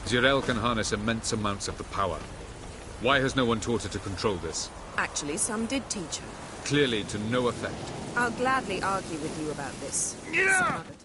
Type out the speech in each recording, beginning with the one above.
Jirel can harness immense amounts of the power. Why has no one taught her to control this? Actually, some did teach her. Clearly to no effect. I'll gladly argue with you about this. Yeah! Some other time.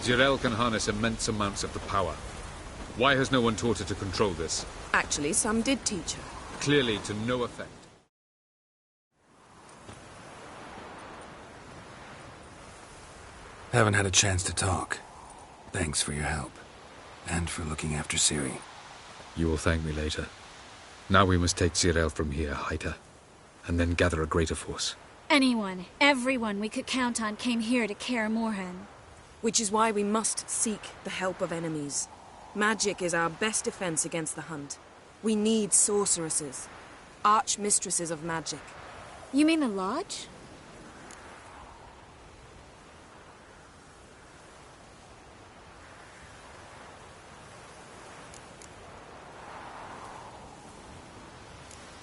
Jirel can harness immense amounts of the power. Why has no one taught her to control this? Actually, some did teach her. Clearly to no effect. Haven't had a chance to talk. Thanks for your help. And for looking after Ciri. You will thank me later. Now we must take Jirel from here, hide her, and then gather a greater force. Anyone, everyone we could count on came here to Kaer Morhen. Which is why we must seek the help of enemies. Magic is our best defense against the hunt. We need sorceresses. Archmistresses of magic. You mean the Lodge?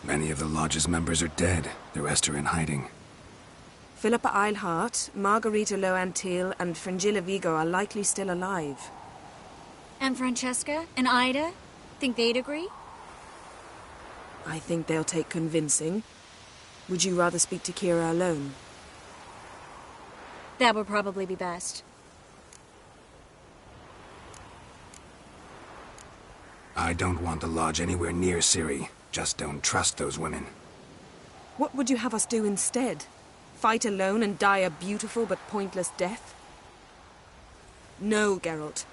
Many of the Lodge's members are dead. The rest are in hiding. Philippa Eilhart, Margarita Loantil, and Fringilla Vigo are likely still alive. And Francesca? And Ida? Think they'd agree? I think they'll take convincing. Would you rather speak to Kira alone? That would probably be best. I don't want the Lodge anywhere near Ciri. Just don't trust those women. What would you have us do instead? Fight alone and die a beautiful but pointless death? No, Geralt.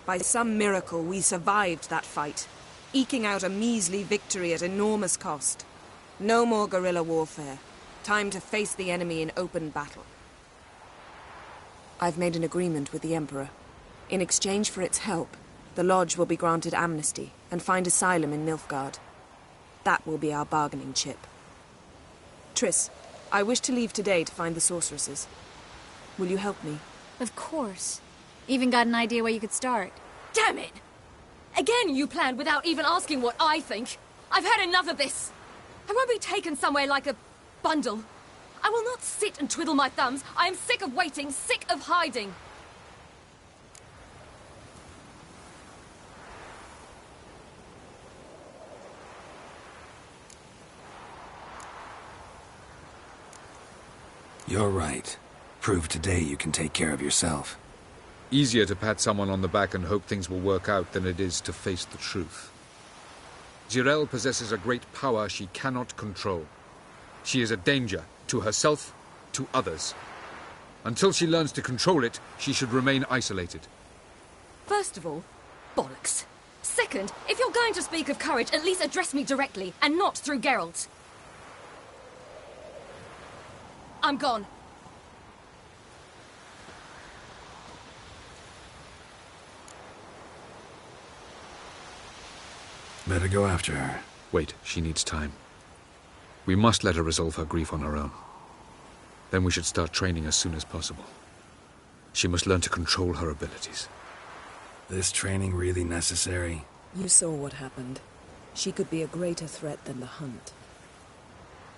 By some miracle, we survived that fight, eking out a measly victory at enormous cost. No more guerrilla warfare. Time to face the enemy in open battle. I've made an agreement with the Emperor. In exchange for its help, the Lodge will be granted amnesty and find asylum in Nilfgaard. That will be our bargaining chip. Triss, I wish to leave today to find the sorceresses. Will you help me? Of course. Even got an idea where you could start. Damn it! Again you planned without even asking what I think. I've had enough of this. I won't be taken somewhere like a bundle. I will not sit and twiddle my thumbs. I am sick of waiting, sick of hiding. You're right. Prove today you can take care of yourself. Easier to pat someone on the back and hope things will work out than it is to face the truth. Jirel possesses a great power she cannot control. She is a danger to herself, to others. Until she learns to control it, she should remain isolated. First of all, bollocks. Second, if you're going to speak of courage, at least address me directly, and not through Geralt. I'm gone. Better go after her. Wait, she needs time. We must let her resolve her grief on her own. Then we should start training as soon as possible. She must learn to control her abilities. This training really necessary? You saw what happened. She could be a greater threat than the hunt.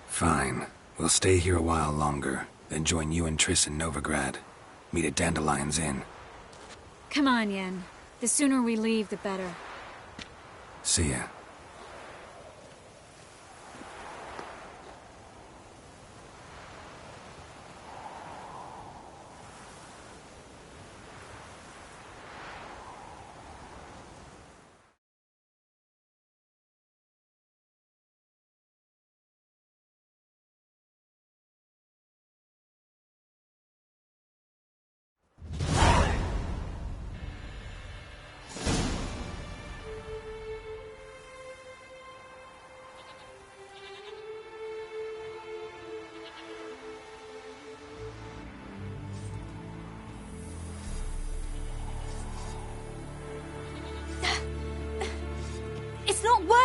Fine. We'll stay here a while longer, then join you and Triss in Novigrad. Meet at Dandelion's Inn. Come on, Yen. The sooner we leave, the better. See ya.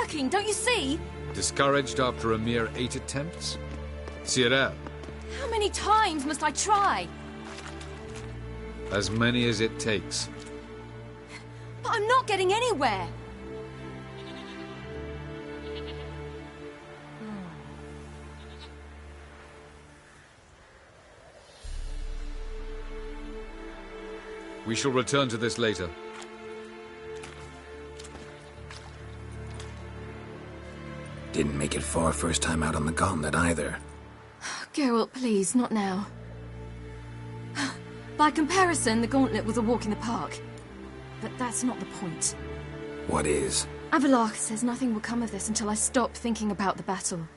working, don't you see? Discouraged after a mere 8 attempts? Cyril, How many times must I try? as many as it takes. But I'm not getting anywhere. We shall return to this later. Didn't make it far first time out on the gauntlet either. Geralt, please, not now. By comparison, the gauntlet was a walk in the park. But that's not the point. What is? Avallac'h says nothing will come of this until I stop thinking about the battle.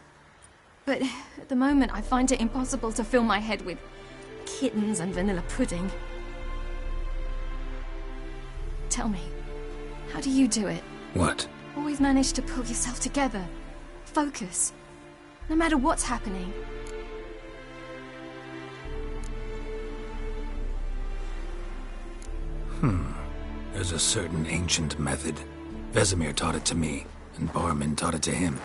But at the moment, I find it impossible to fill my head with kittens and vanilla pudding. Tell me, how do you do it? What? Always manage to pull yourself together. Focus. No matter what's happening. There's a certain ancient method. Vesemir taught it to me, and Barman taught it to him.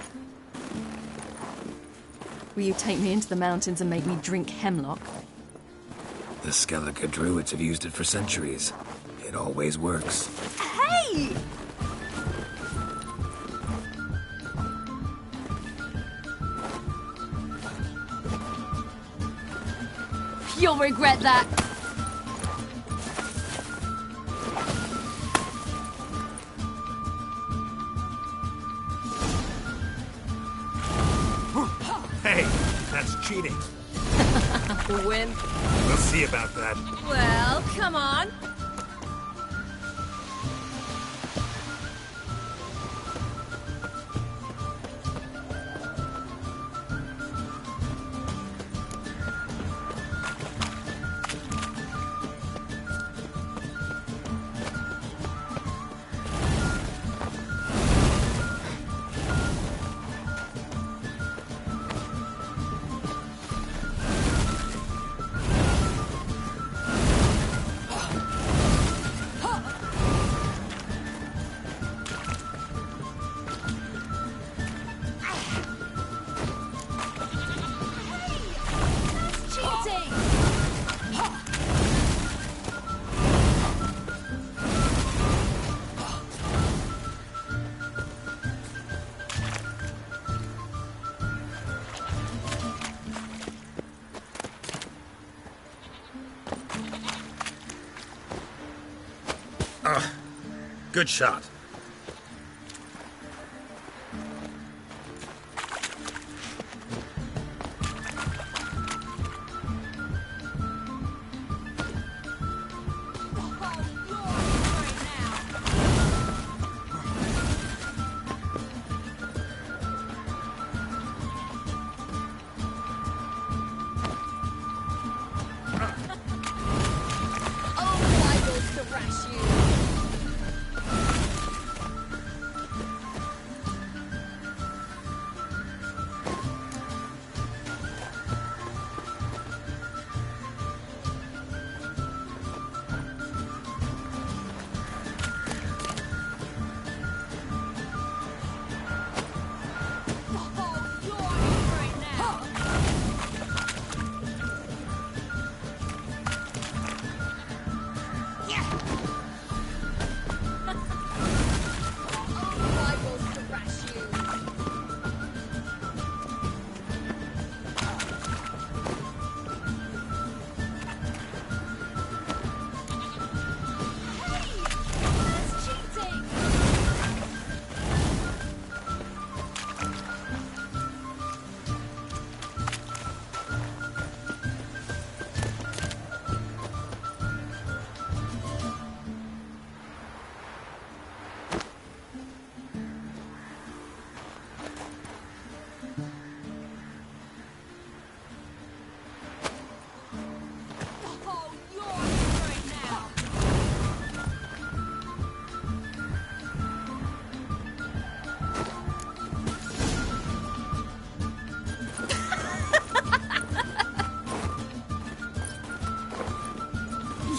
Will you take me into the mountains and make me drink hemlock? The Skellige druids have used it for centuries. It always works. Hey! You'll regret that. Hey, that's cheating. Wimp. We'll see about that. Well, come on. Good shot.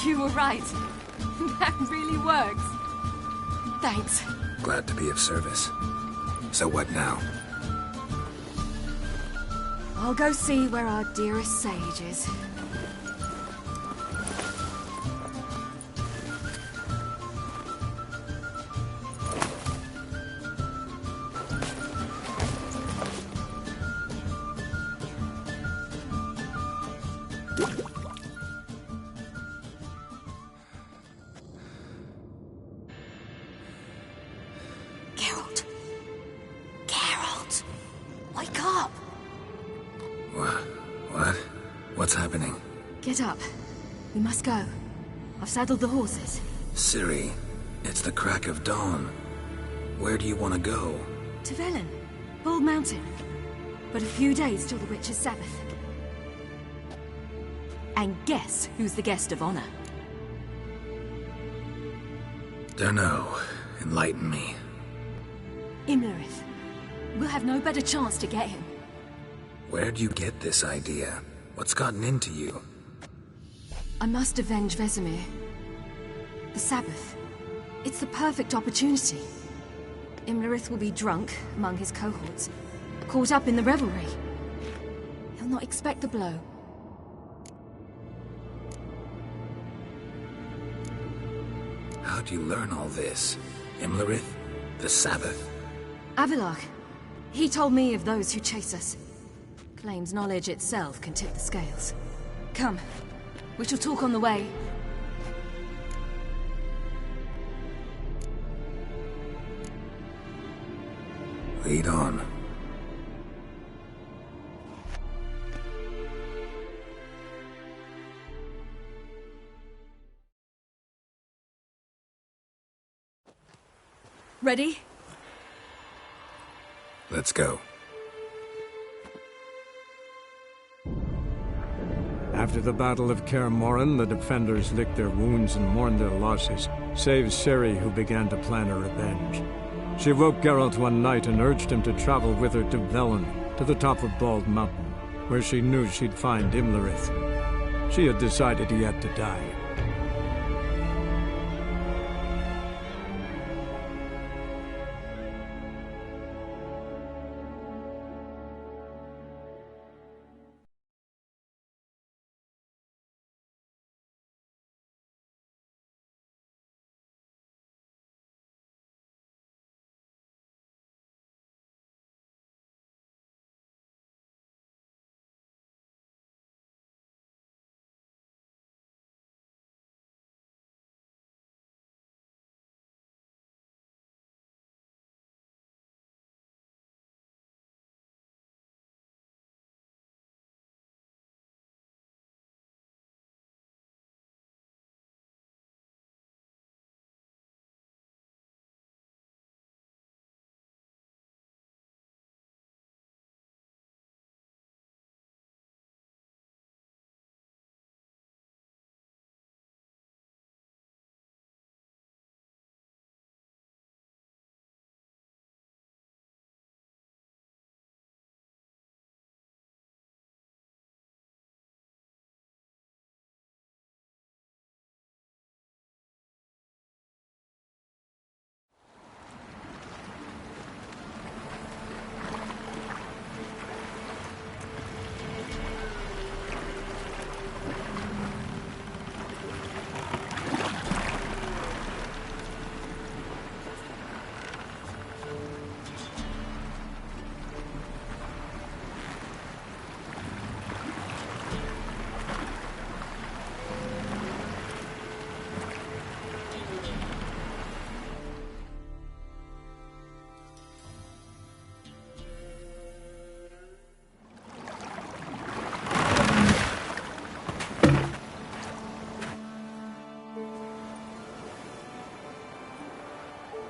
You were right. That really works. Thanks. Glad to be of service. So what now? I'll go see where our dearest sage is. What's happening? Get up. We must go. I've saddled the horses. Ciri, it's the crack of dawn. Where do you want to go? To Velen. Bald Mountain. But a few days till the Witch's Sabbath. And guess who's the guest of honor? Dunno. Enlighten me. Imlerith. We'll have no better chance to get him. Where'd you get this idea? What's gotten into you? I must avenge Vesemir. The Sabbath. It's the perfect opportunity. Imlerith will be drunk among his cohorts, caught up in the revelry. He'll not expect the blow. How'd you learn all this? Imlerith? The Sabbath? Avilark. He told me of those who chase us. Claims knowledge itself can tip the scales. Come. We shall talk on the way. Lead on. Ready? Let's go. After the Battle of Kaer Morhen, the defenders licked their wounds and mourned their losses, save Ciri, who began to plan her revenge. She woke Geralt one night and urged him to travel with her to Velen, to the top of Bald Mountain, where she knew she'd find Imlerith. She had decided he had to die.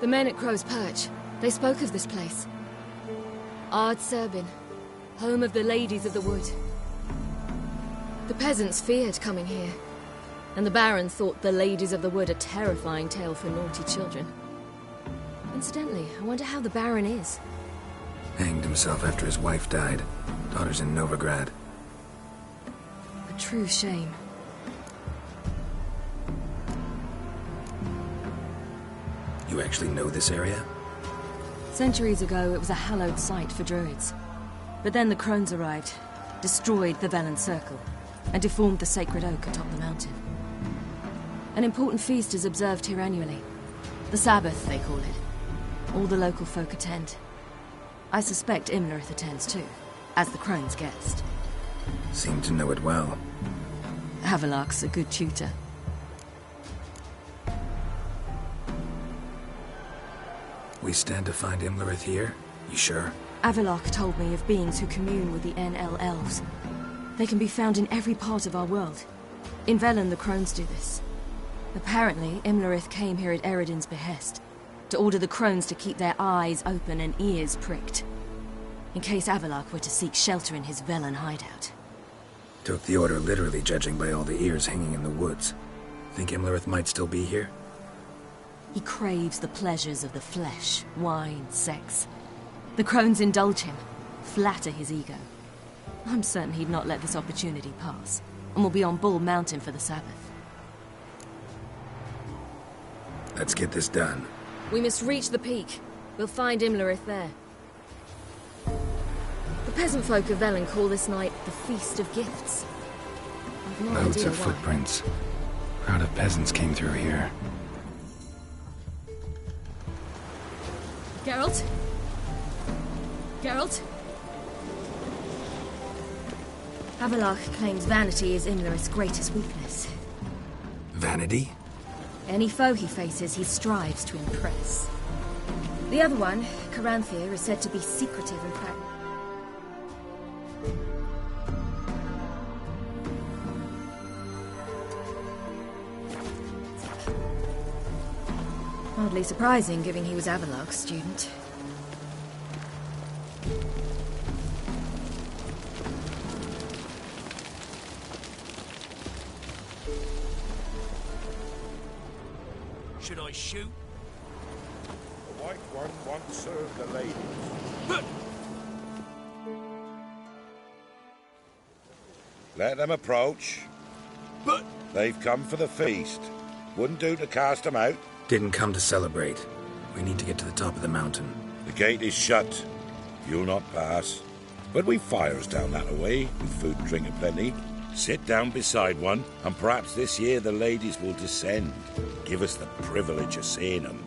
The men at Crow's Perch, they spoke of this place. Ard Serbin, home of the Ladies of the Wood. The peasants feared coming here, and the Baron thought the Ladies of the Wood a terrifying tale for naughty children. Incidentally, I wonder how the Baron is. Hanged himself after his wife died. Daughter's in Novigrad. A true shame. You actually know this area? Centuries ago, it was a hallowed site for druids. But then the crones arrived, destroyed the Velen Circle, and deformed the sacred oak atop the mountain. An important feast is observed here annually. The Sabbath, they call it. All the local folk attend. I suspect Imlerith attends too, as the crone's guest. Seem to know it well. Havelark's a good tutor. We stand to find Imlerith here? You sure? Avilark told me of beings who commune with the NL elves. They can be found in every part of our world. In Velen, the crones do this. Apparently, Imlerith came here at Eredin's behest, to order the crones to keep their eyes open and ears pricked, in case Avilark were to seek shelter in his Velen hideout. Took the order literally, judging by all the ears hanging in the woods. Think Imlerith might still be here? He craves the pleasures of the flesh, wine, sex. The crones indulge him, flatter his ego. I'm certain he'd not let this opportunity pass, and will be on Bull Mountain for the Sabbath. Let's get this done. We must reach the peak. We'll find Imlerith there. The peasant folk of Velen call this night the Feast of Gifts. I've no Loads idea of why. footprints. Crowd of peasants came through here. Geralt? Geralt? Havelark claims vanity is Imlerith's greatest weakness. Vanity? Any foe he faces, he strives to impress. The other one, Caranthir, is said to be secretive and practical. Hardly surprising, given he was Avilark's student. Should I shoot? The White One once served the ladies. Let them approach. But They've come for the feast. Wouldn't do to cast them out. Didn't come to celebrate. We need to get to the top of the mountain. The gate is shut. You'll not pass. But we've fires down that way, with food and drink aplenty. Sit down beside one, and perhaps this year the ladies will descend. Give us the privilege of seeing them.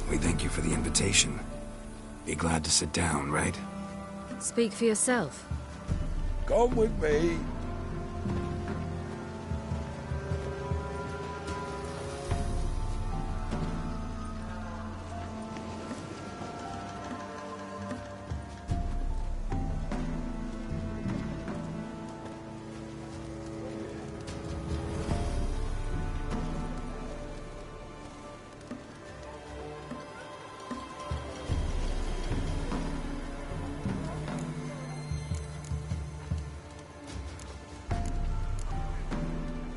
We thank you for the invitation. Be glad to sit down, right? Speak for yourself. Come with me.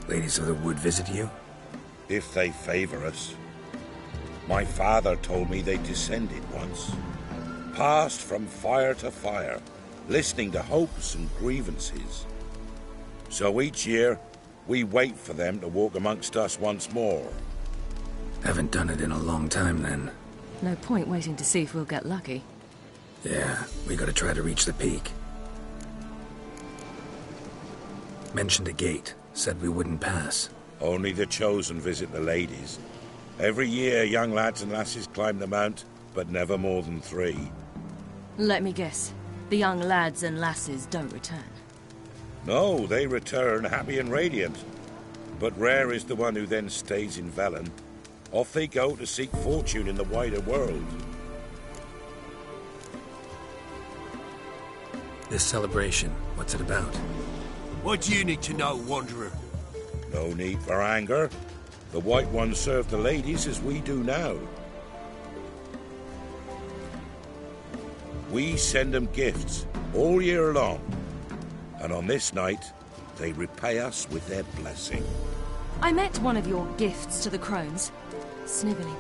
Ladies of the Wood visit you? If they favor us. My father told me they descended once. Passed from fire to fire, listening to hopes and grievances. So each year, we wait for them to walk amongst us once more. Haven't done it in a long time, then. No point waiting to see if we'll get lucky. Yeah, we gotta try to reach the peak. Mentioned a gate. Said we wouldn't pass. Only the chosen visit the ladies. Every year, young lads and lasses climb the mount, but never more than 3. Let me guess. The young lads and lasses don't return. No, they return happy and radiant. But rare is the one who then stays in Velen. Off they go to seek fortune in the wider world. This celebration, what's it about? what do you need to know, Wanderer? No need for anger. The White Ones serve the ladies as we do now. We send them gifts all year long. And on this night, they repay us with their blessing. I met one of your gifts to the crones. Snivelling.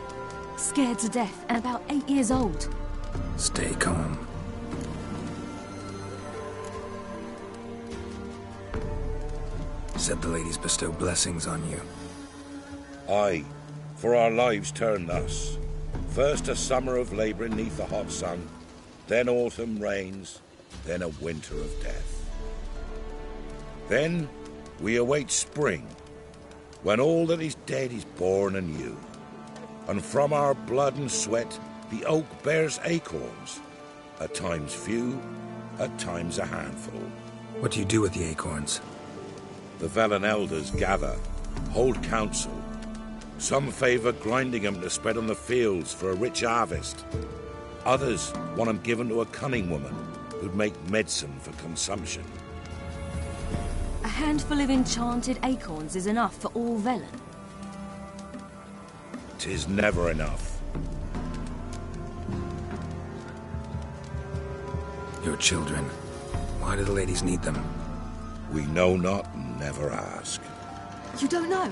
Scared to death and about 8 years old. Stay calm. Said the ladies bestow blessings on you. Aye, For our lives turn thus. First a summer of labouring neath the hot sun, then autumn rains, then a winter of death. Then we await spring, when all that is dead is born anew. And from our blood and sweat the oak bears acorns, at times few, at times a handful. What do you do with the acorns? The Velen elders gather, hold council. Some favour grinding them to spread on the fields for a rich harvest. Others want them given to a cunning woman who'd make medicine for consumption. A handful of enchanted acorns is enough for all Velen. 'Tis never enough. Your children. Why do the ladies need them? We know not and never ask. You don't know?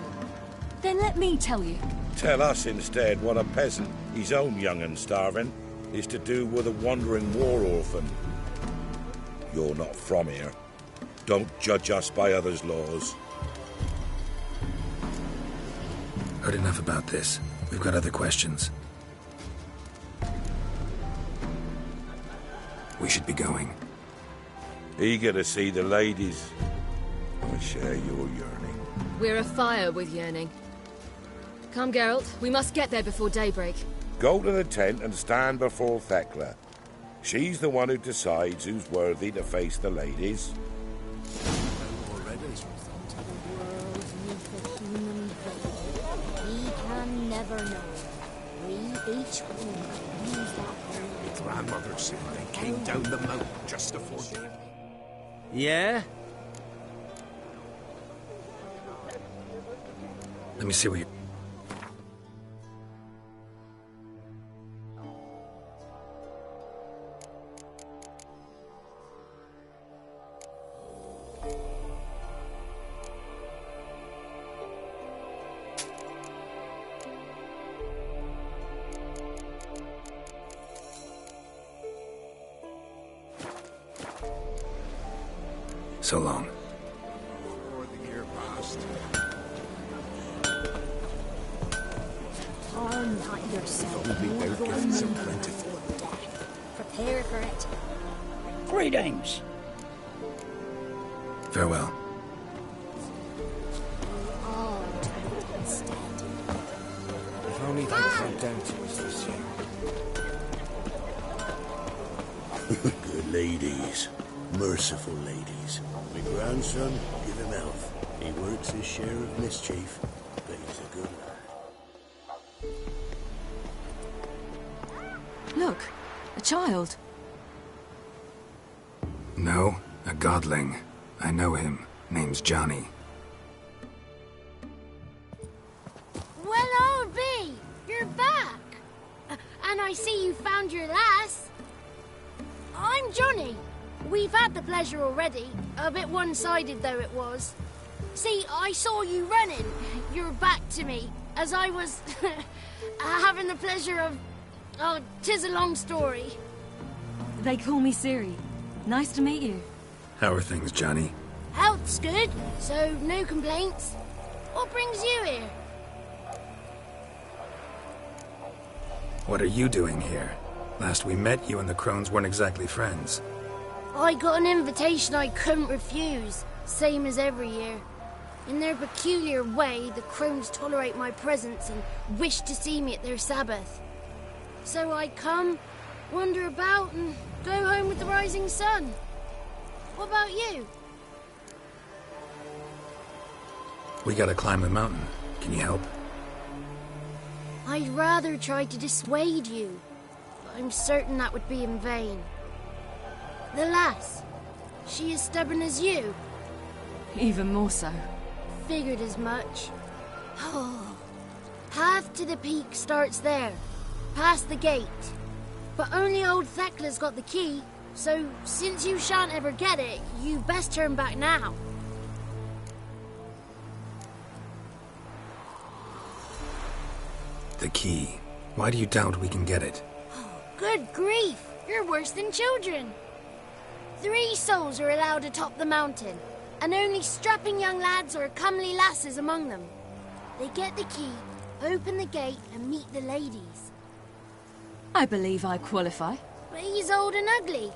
Then let me tell you. Tell us instead what a peasant, his own young and starving, is to do with a wandering war orphan. You're not from here. Don't judge us by others' laws. Heard enough about this. We've got other questions. We should be going. Eager to see the ladies. I share your yearning. We're afire with yearning. Come, Geralt. We must get there before daybreak. Go to the tent and stand before Thekla. She's the one who decides who's worthy to face the ladies. We can never know. We each will use that. Grandmother said they came down the mountain just to forgive me. Yeah? Let me see what you... So long. Before the year passed. Harm not yourself. Only their gifts are plentiful. Prepare for it. Greetings. Farewell. All time instead. If only they'd come down to us this year. Good ladies. Merciful ladies. My grandson, give him health. He works his share of mischief, but he's a good lad. Look, a child. No, a godling. I know him. Name's Johnny. Well, I'll be. You're back. And I see you found your lass. I'm Johnny. We've had the pleasure already. A bit one-sided, though it was. See, I saw you running. Your back to me, as I was having the pleasure of... Oh, 'tis a long story. They call me Ciri. Nice to meet you. How are things, Johnny? Health's good, so no complaints. What brings you here? What are you doing here? Last we met, you and the crones weren't exactly friends. I got an invitation I couldn't refuse, same as every year. In their peculiar way, the crones tolerate my presence and wish to see me at their Sabbath. So I come, wander about, and go home with the rising sun. What about you? We gotta climb the mountain. Can you help? I'd rather try to dissuade you, but I'm certain that would be in vain. The lass, she as stubborn as you? Even more so. Figured as much. Oh. Path to the peak starts there, past the gate. But only old Thekla's got the key, so since you shan't ever get it, you best turn back now. The key. Why do you doubt we can get it? Good grief, you're worse than children. 3 souls are allowed atop the mountain, and only strapping young lads or comely lasses among them. They get the key, Open the gate and meet the ladies. I believe I qualify. But he's old and ugly.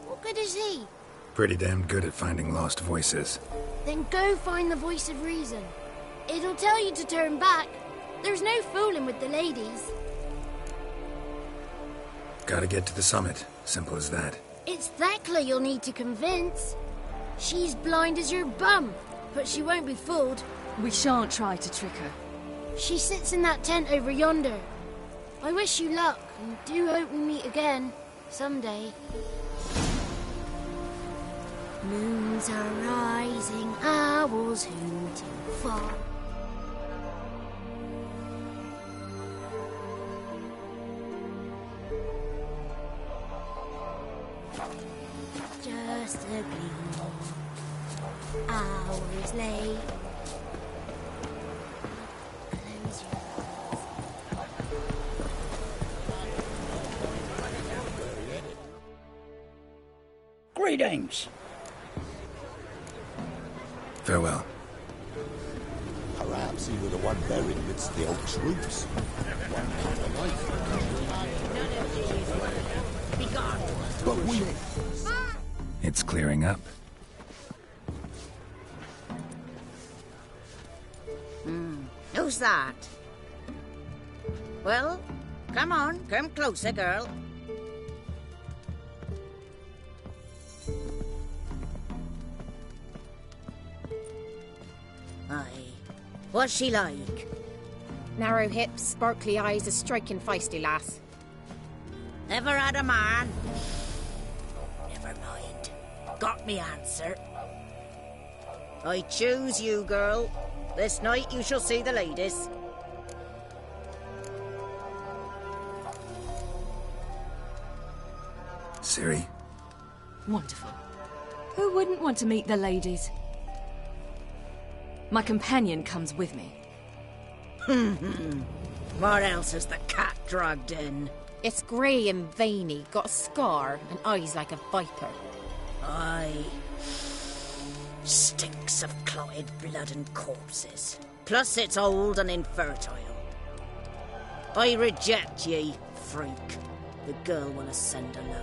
What good is he? Pretty damn good at finding lost voices. Then go find the voice of reason. It'll tell you to turn back. There's no fooling with the ladies. Gotta get to the summit. Simple as that. It's Thekla you'll need to convince. She's blind as your bum, but she won't be fooled. We shan't try to trick her. She sits in that tent over yonder. I wish you luck, and do hope we meet again, someday. Moons are rising, owls hooting far. Just a gleam, hours late. Close your Greetings. Farewell. Perhaps you were the one buried amidst the old troops. One part of life. But we... It's clearing up. Who's that? Well, come on, come closer, girl. Aye. What's she like? Narrow hips, sparkly eyes, a striking feisty lass. Ever had a man? Never mind. Got me answer. I choose you, girl. This night you shall see the ladies. Ciri? Wonderful. Who wouldn't want to meet the ladies? My companion comes with me. What else has the cat dragged in? It's grey and veiny, got a scar, and eyes like a viper. Aye. Stinks of clotted blood and corpses. Plus it's old and infertile. I reject ye, freak. The girl will ascend alone.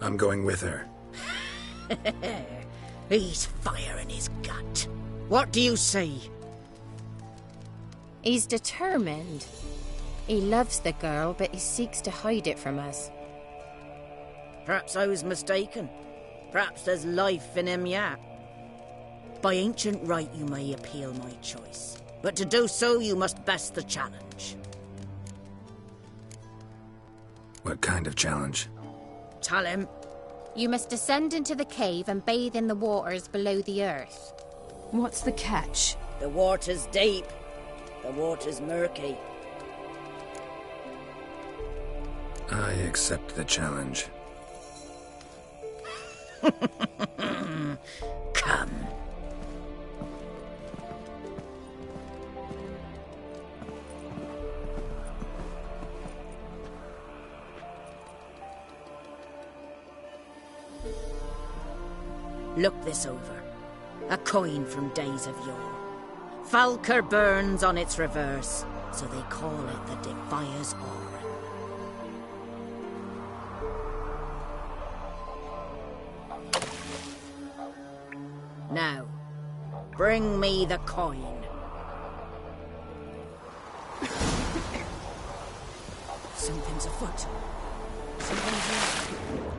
I'm going with her. He's fire in his gut. What do you say? He's determined. He loves the girl, but he seeks to hide it from us. Perhaps I was mistaken. Perhaps there's life in him yet. By ancient right you may appeal my choice, but to do so you must best the challenge. What kind of challenge? Tell him. You must descend into the cave and bathe in the waters below the earth. What's the catch? The water's deep. The water's murky. I accept the challenge. Come. Look this over. A coin from days of yore. Falker burns on its reverse, so they call it the Defier's Aura. Now, bring me the coin. Something's afoot. Something's wrong.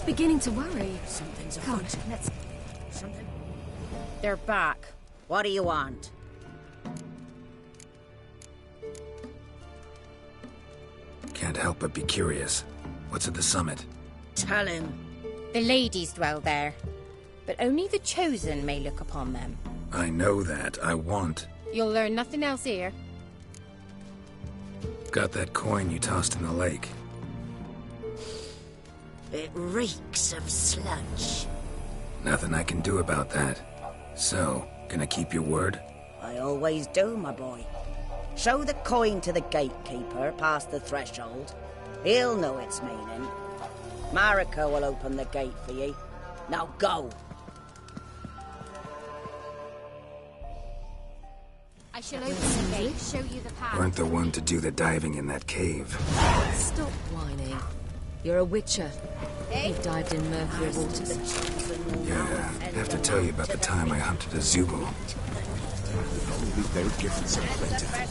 beginning to worry. Something's Come, afoot. let's... Something... They're back. What do you want? Can't help but be curious. What's at the summit? Tell him. The ladies dwell there, but only the chosen may look upon them. I know that. I want. You'll learn nothing else here. Got that coin you tossed in the lake. It reeks of sludge. Nothing I can do about that. So, gonna keep your word? I always do, my boy. Show the coin to the gatekeeper past the threshold. He'll know its meaning. Marika will open the gate for ye. Now go. I shall open the gate, show you the path. Weren't the one to do the diving in that cave. Stop whining. You're a witcher. You've dived in murkier waters. Yeah, I have to tell you about the time I hunted a Zubul. Only their gifts are plentiful.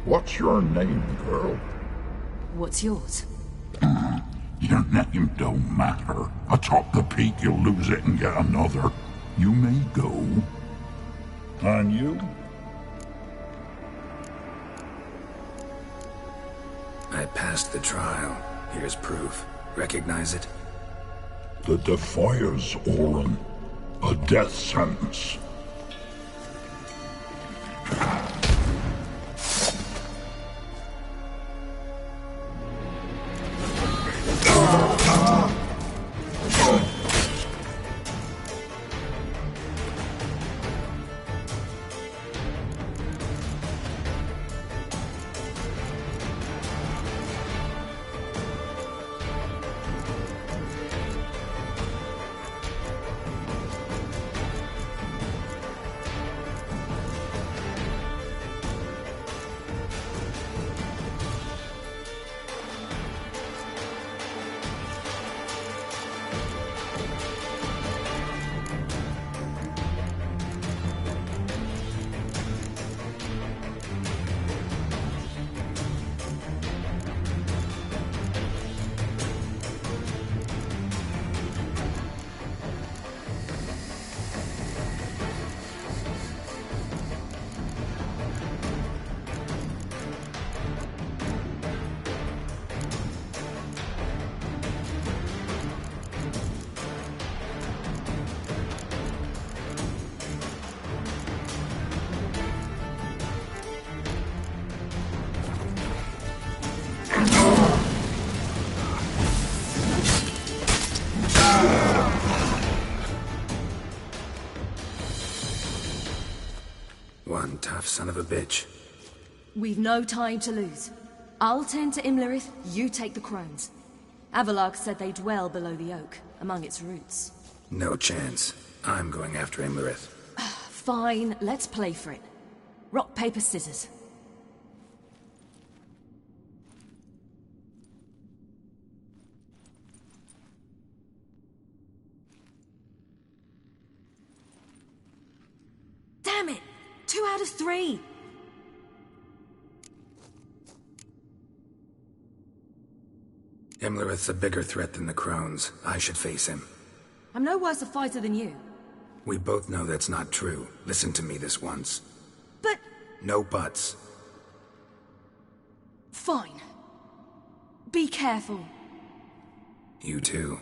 What's your name, girl? What's yours? Your name don't matter. Atop the peak, you'll lose it and get another. You may go. And you? I passed the trial. Here's proof. Recognize it? The Defier's Orin. A death sentence. One tough son of a bitch. We've no time to lose. I'll tend to Imlerith, you take the crones. Avalark said they dwell below the oak, among its roots. No chance. I'm going after Imlerith. Fine, let's play for it. Rock, paper, scissors. Damn it! 2 out of 3! Imlerith's a bigger threat than the crones. I should face him. I'm no worse a fighter than you. We both know that's not true. Listen to me this once. But... No buts. Fine. Be careful. You too.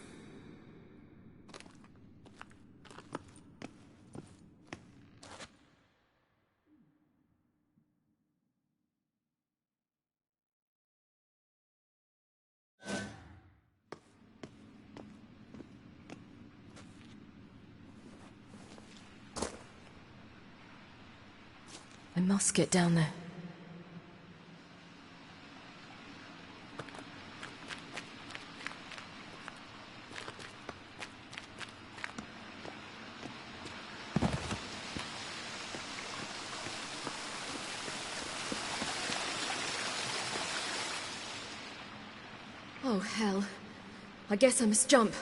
I must get down there. Oh, hell. I guess I must jump.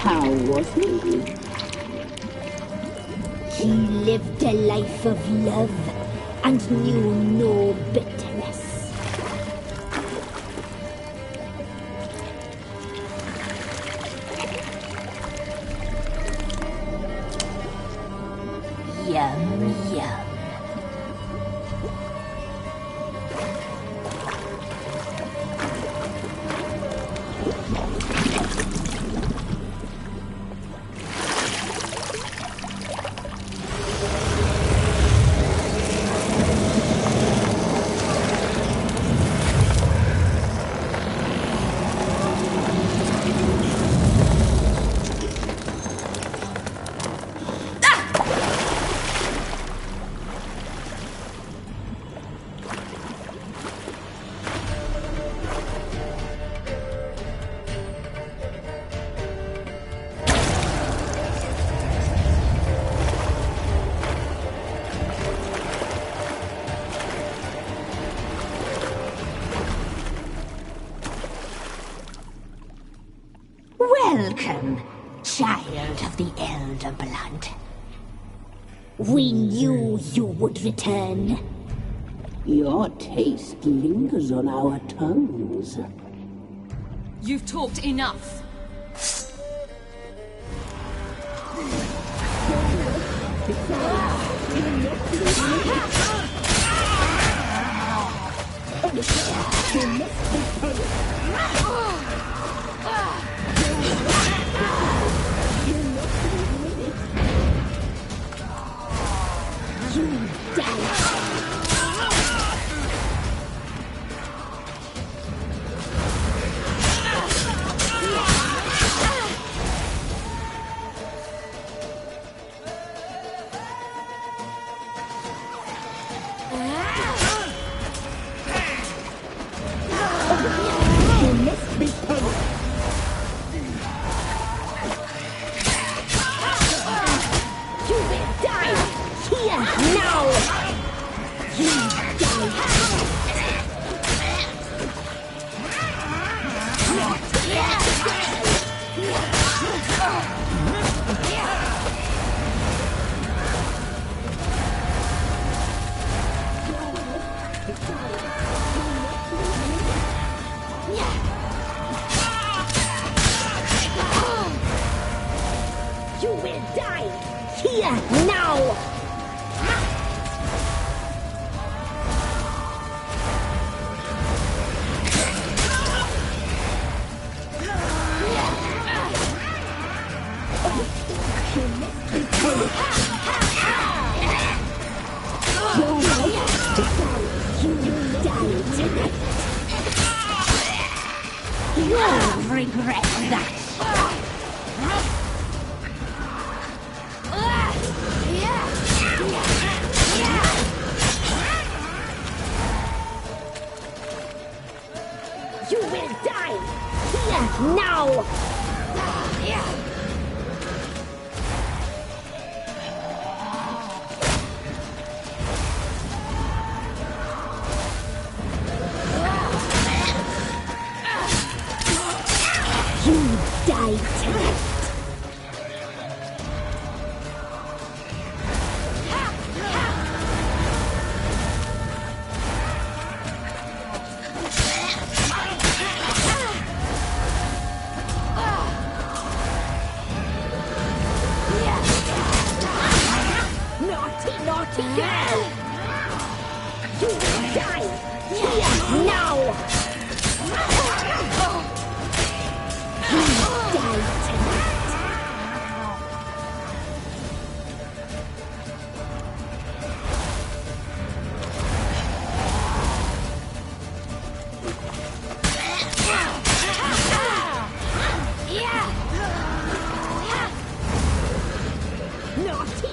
How was he? He lived a life of love and knew no bitterness. Yum, yum. Welcome, child of the Elder Blood. We knew you would return. Your taste lingers on our tongues. You've talked enough. You'll regret that. You will die! Here, now! You die tonight! Naughty girl! You will die! Here, now! You die tonight!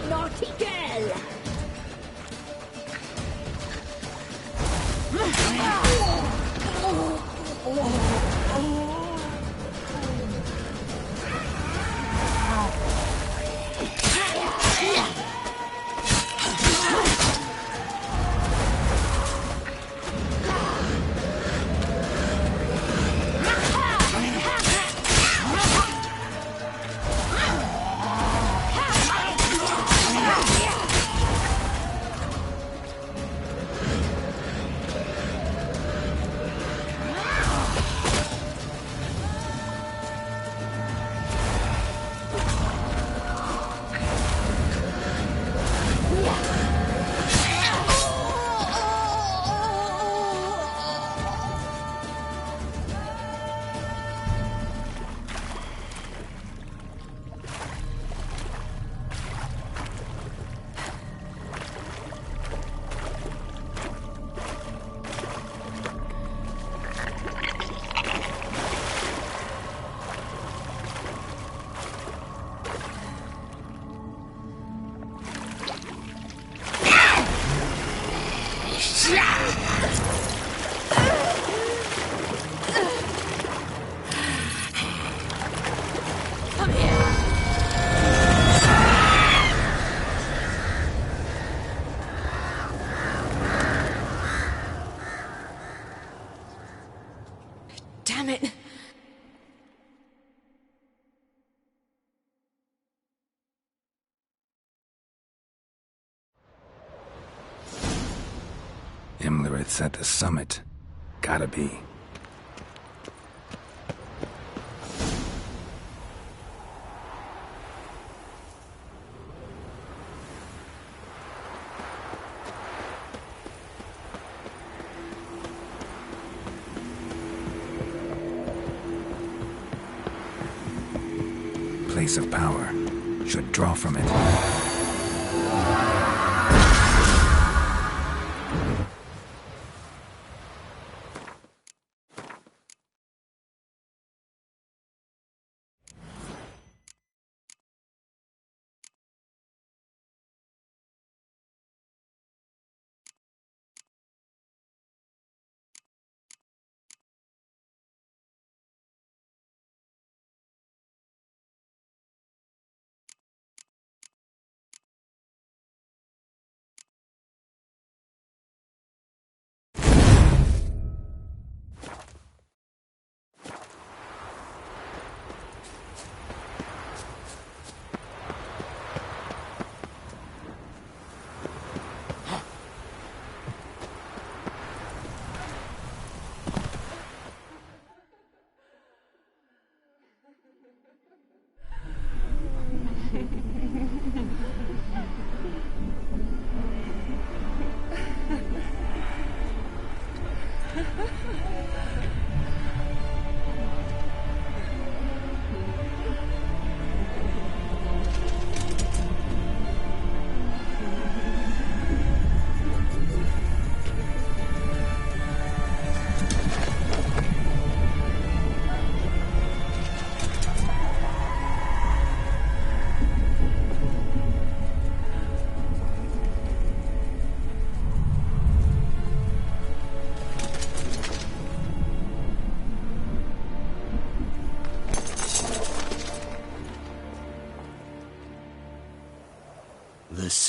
Naughty girl! Damn it! Himmler, it's at the summit. Gotta be. Place of power. Should draw from it.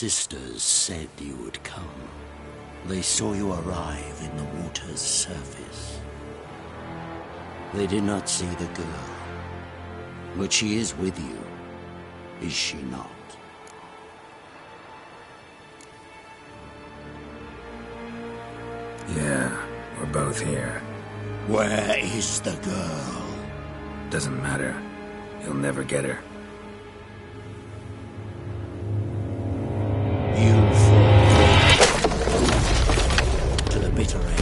sisters said you would come. They saw you arrive in the water's surface. They did not see the girl. But she is with you, is she not? Yeah, we're both here. Where is the girl? Doesn't matter. You'll never get her. You fought to the bitter end.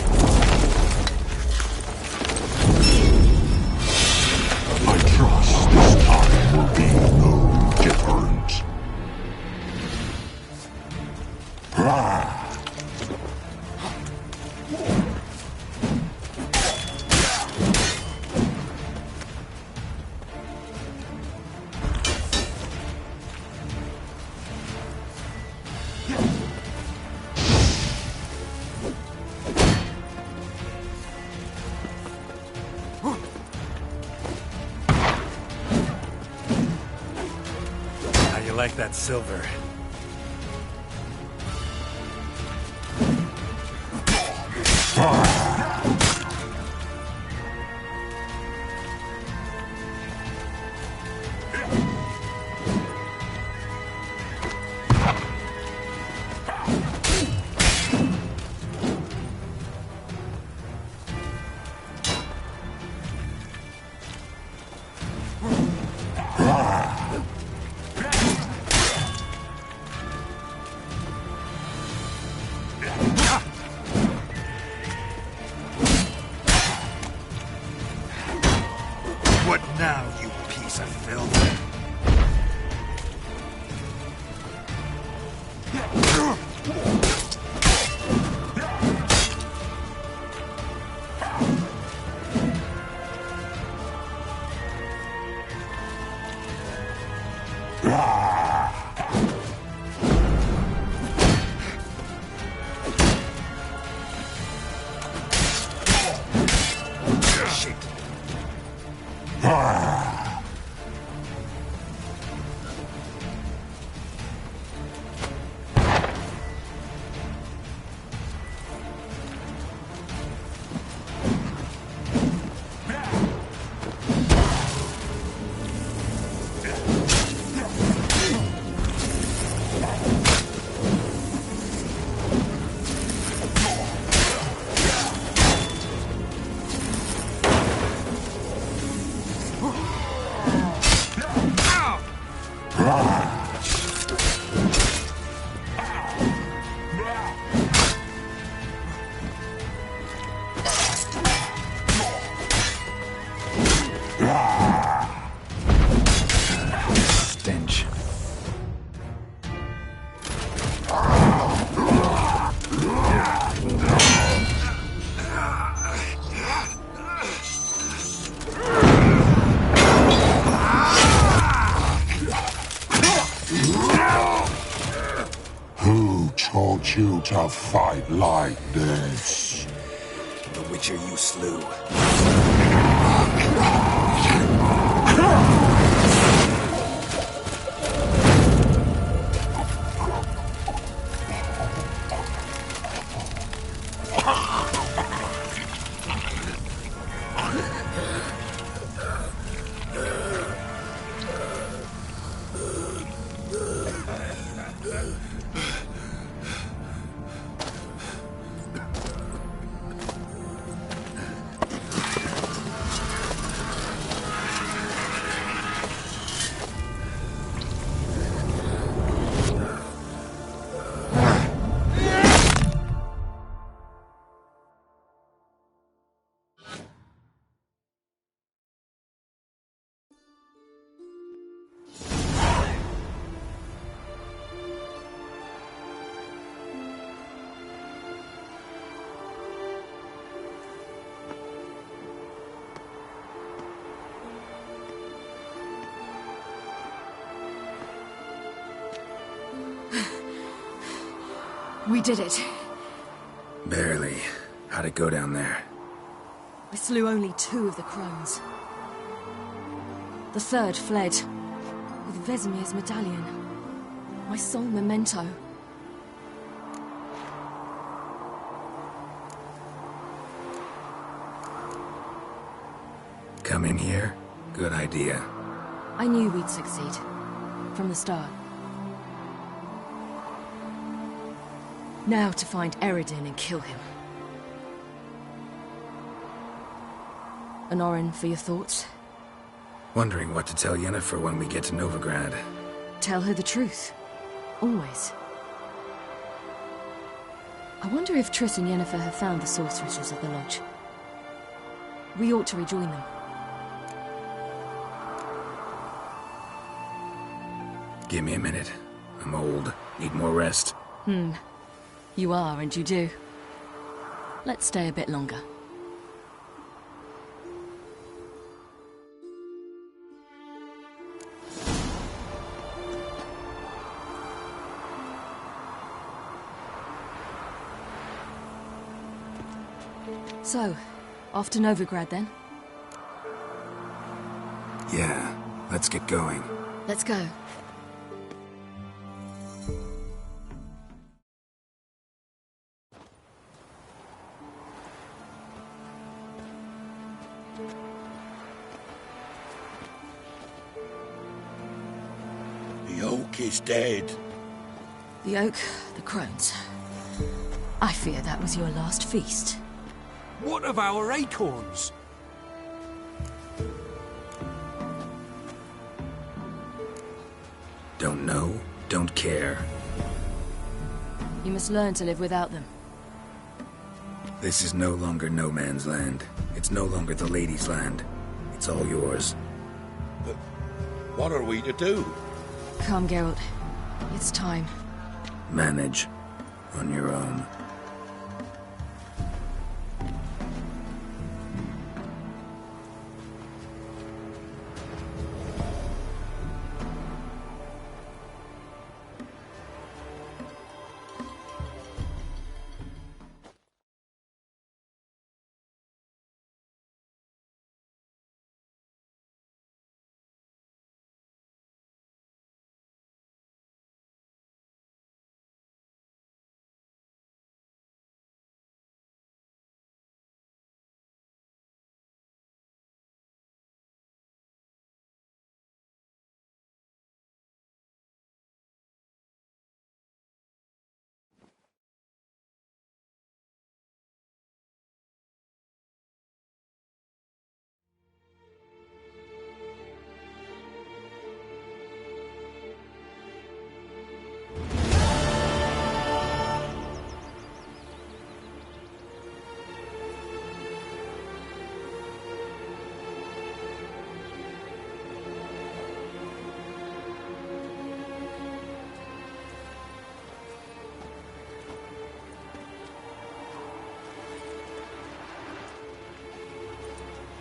I trust this time will be no different. Like that silver. What now, you piece of filth? Stench. Who taught you to fight like this? The Witcher you slew. We did it. Barely. How'd it go down there? We slew only 2 of the crones. The third fled with Vesemir's medallion. My sole memento. Come in here? Good idea. I knew we'd succeed. From the start. Now to find Eredin and kill him. Anorin, for your thoughts? Wondering what to tell Yennefer when we get to Novigrad. Tell her the truth. Always. I wonder if Triss and Yennefer have found the sorceresses of the Lodge. We ought to rejoin them. Give me a minute. I'm old. Need more rest. You are, and you do. Let's stay a bit longer. So, off to Novigrad then? Yeah, let's get going. Let's go. The oak is dead. The oak, the crones. I fear that was your last feast. What of our acorns? Don't know, don't care. You must learn to live without them. This is no longer no man's land. It's no longer the lady's land. It's all yours. But what are we to do? Come, Geralt. It's time. Manage. On your own.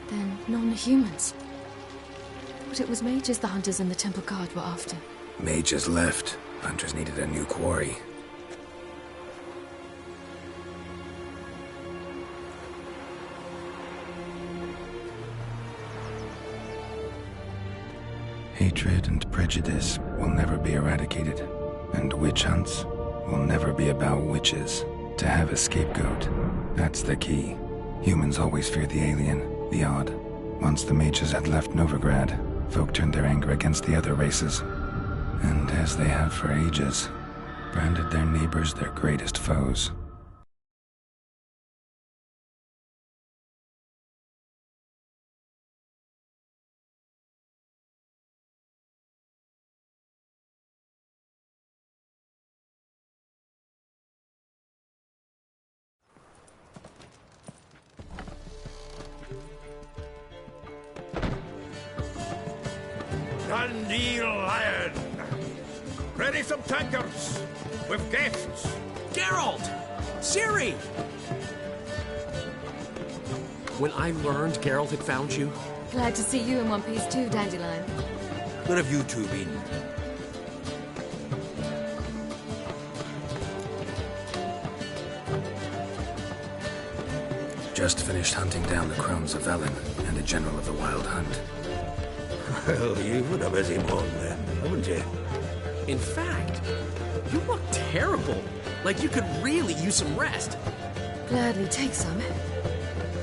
Then non-humans. But it was mages the hunters and the temple guard were after. Mages left. Hunters needed a new quarry. Hatred and prejudice will never be eradicated, and witch hunts will never be about witches. To have a scapegoat, that's the key. Humans always fear the alien, the odd. Once the mages had left Novigrad, folk turned their anger against the other races, and as they have for ages, branded their neighbors their greatest foes. Dandelion! Ready some tankards with guests. Geralt! Ciri! When I learned Geralt had found you... Glad to see you in one piece too, Dandelion. Where have you two been? Just finished hunting down the crones of Velen and the general of the Wild Hunt. Well, you've been a busy one then, haven't you? In fact, you look terrible. Like you could really use some rest. Gladly take some.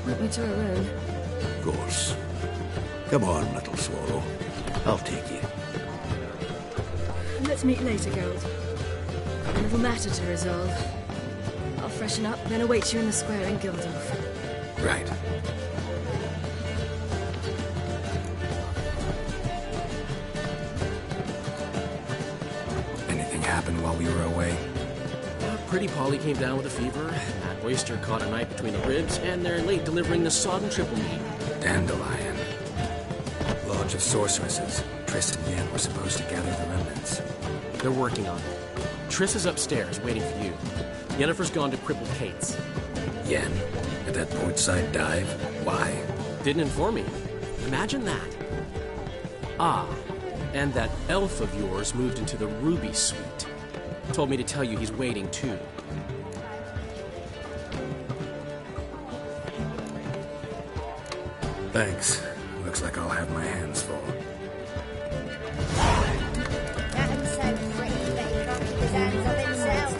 Point me to a room. Of course. Come on, little swallow. I'll take you. Let's meet later, Geralt. A little matter to resolve. I'll freshen up, then await you in the square in Gildorf. Right. Anything happened while we were away? Pretty Polly came down with a fever. That oyster caught a knife between the ribs, and they're late delivering the sodden triple meat. Dandelion. Lodge of Sorceresses. Triss and Yen were supposed to gather the remnants. They're working on it. Triss is upstairs, waiting for you. Yennefer's gone to cripple Kate's. Yen? At that portside dive? Why? Didn't inform me. Imagine that. Ah, and that elf of yours moved into the Ruby Suite. Told me to tell you he's waiting, too. Thanks. Looks like I'll have my hands full. Adam's so pretty, but he can't keep his hands on himself.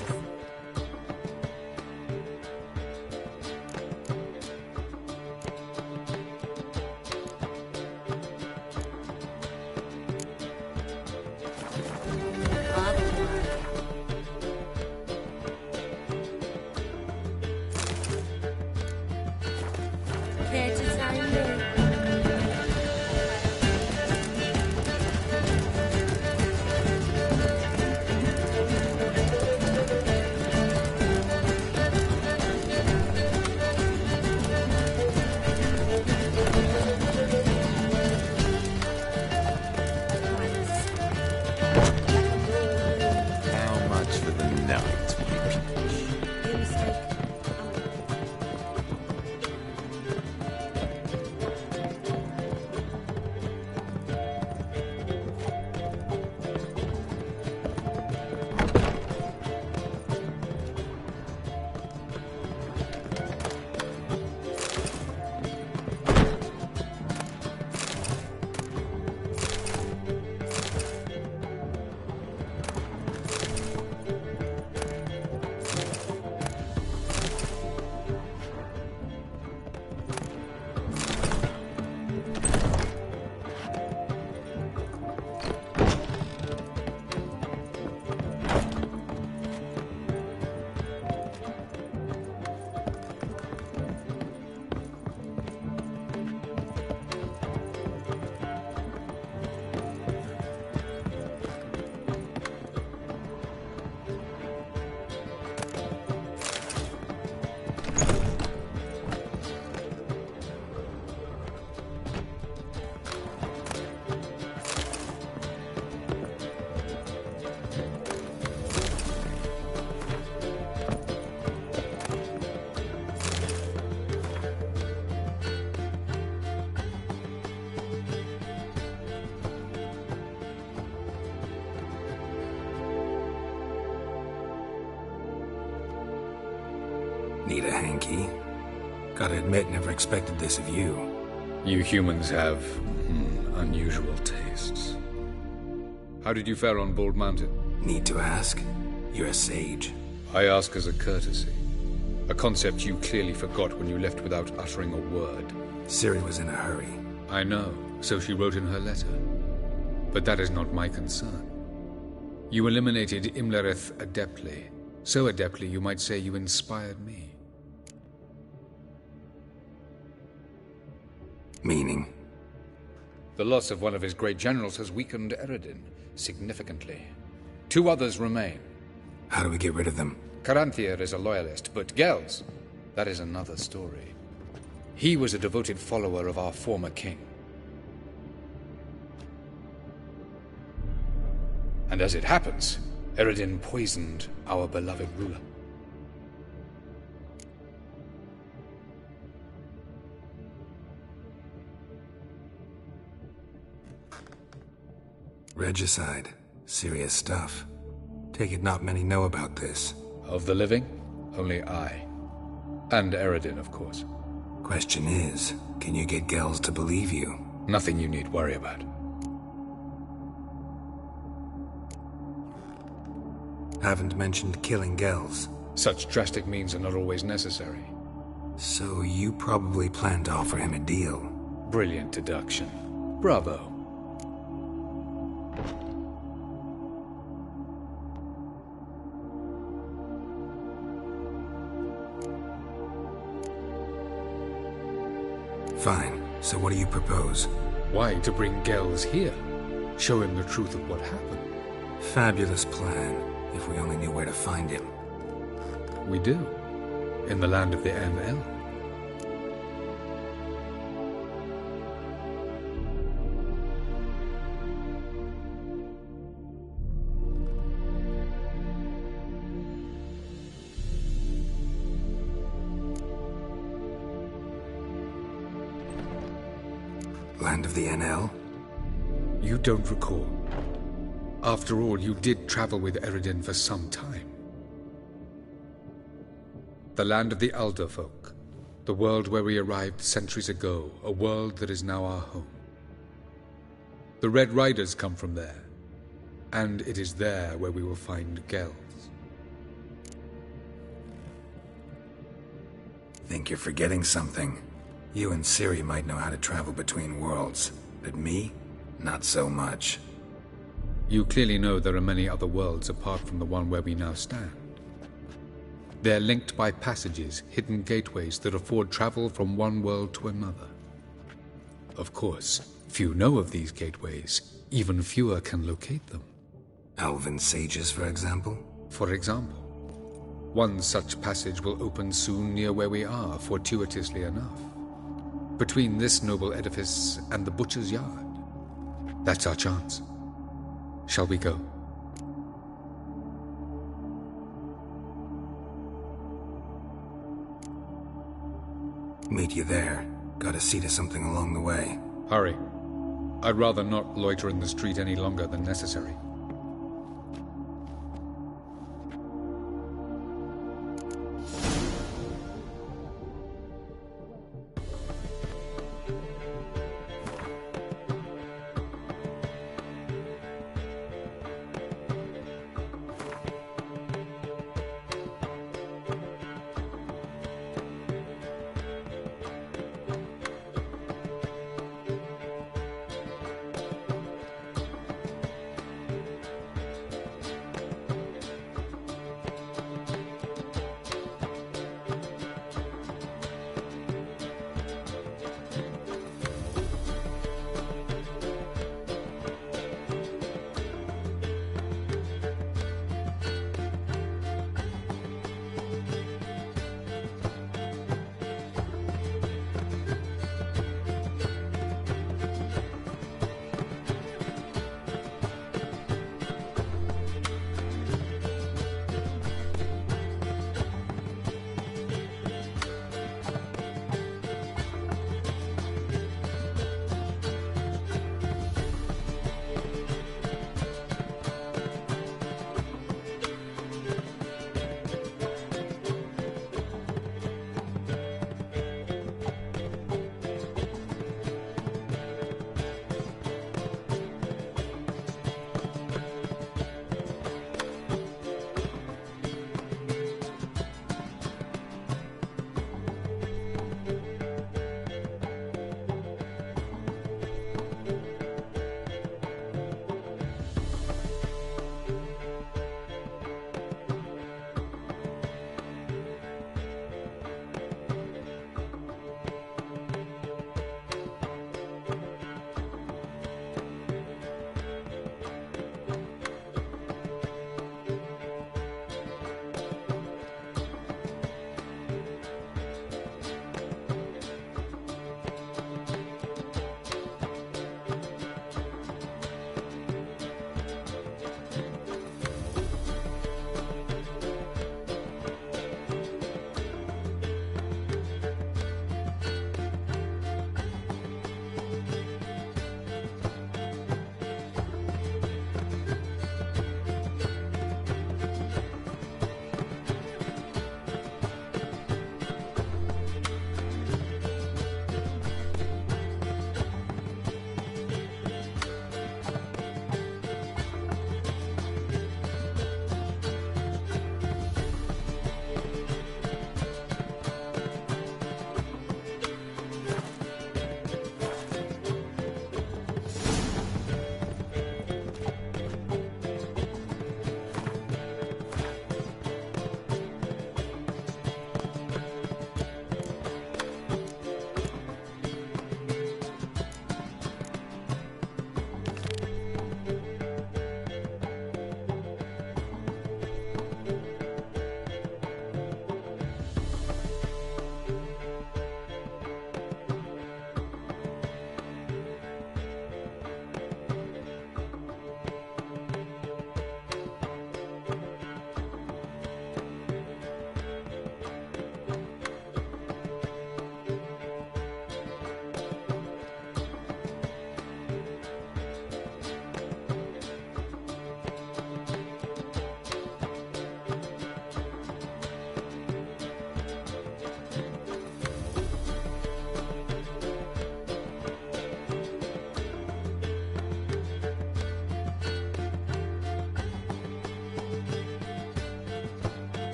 Care to tell me? How much for the night, my peach? Need a hanky? Gotta admit, never expected this of you. You humans have unusual tastes. How did you fare on Bald Mountain? Need to ask? You're a sage. I ask as a courtesy. A concept you clearly forgot when you left without uttering a word. Ciri was in a hurry. I know, so she wrote in her letter. But that is not my concern. You eliminated Imlerith adeptly. So adeptly you might say you inspired me. Meaning? The loss of one of his great generals has weakened Eredin significantly. 2 others remain. How do we get rid of them? Caranthir is a loyalist, but Gels, that is another story. He was a devoted follower of our former king. And as it happens, Eredin poisoned our beloved ruler. Regicide. Serious stuff. Take it not many know about this. Of the living, only I. And Eredin, of course. Question is, can you get Gels to believe you? Nothing you need worry about. Haven't mentioned killing Gels. Such drastic means are not always necessary. So you probably plan to offer him a deal. Brilliant deduction. Bravo. Fine. So what do you propose? Why, to bring Gells here. Show him the truth of what happened. Fabulous plan, if we only knew where to find him. We do. In the land of the ML. Land of the NL? You don't recall. After all, you did travel with Eredin for some time. The land of the Elder folk. The world where we arrived centuries ago. A world that is now our home. The Red Riders come from there. And it is there where we will find Gells. Think you're forgetting something. You and Ciri might know how to travel between worlds, but me? Not so much. You clearly know there are many other worlds apart from the one where we now stand. They're linked by passages, hidden gateways that afford travel from one world to another. Of course, few know of these gateways. Even fewer can locate them. Elven sages, for example? For example. One such passage will open soon near where we are, fortuitously enough. Between this noble edifice and the butcher's yard. That's our chance. Shall we go? Meet you there. Gotta see to something along the way. Hurry. I'd rather not loiter in the street any longer than necessary.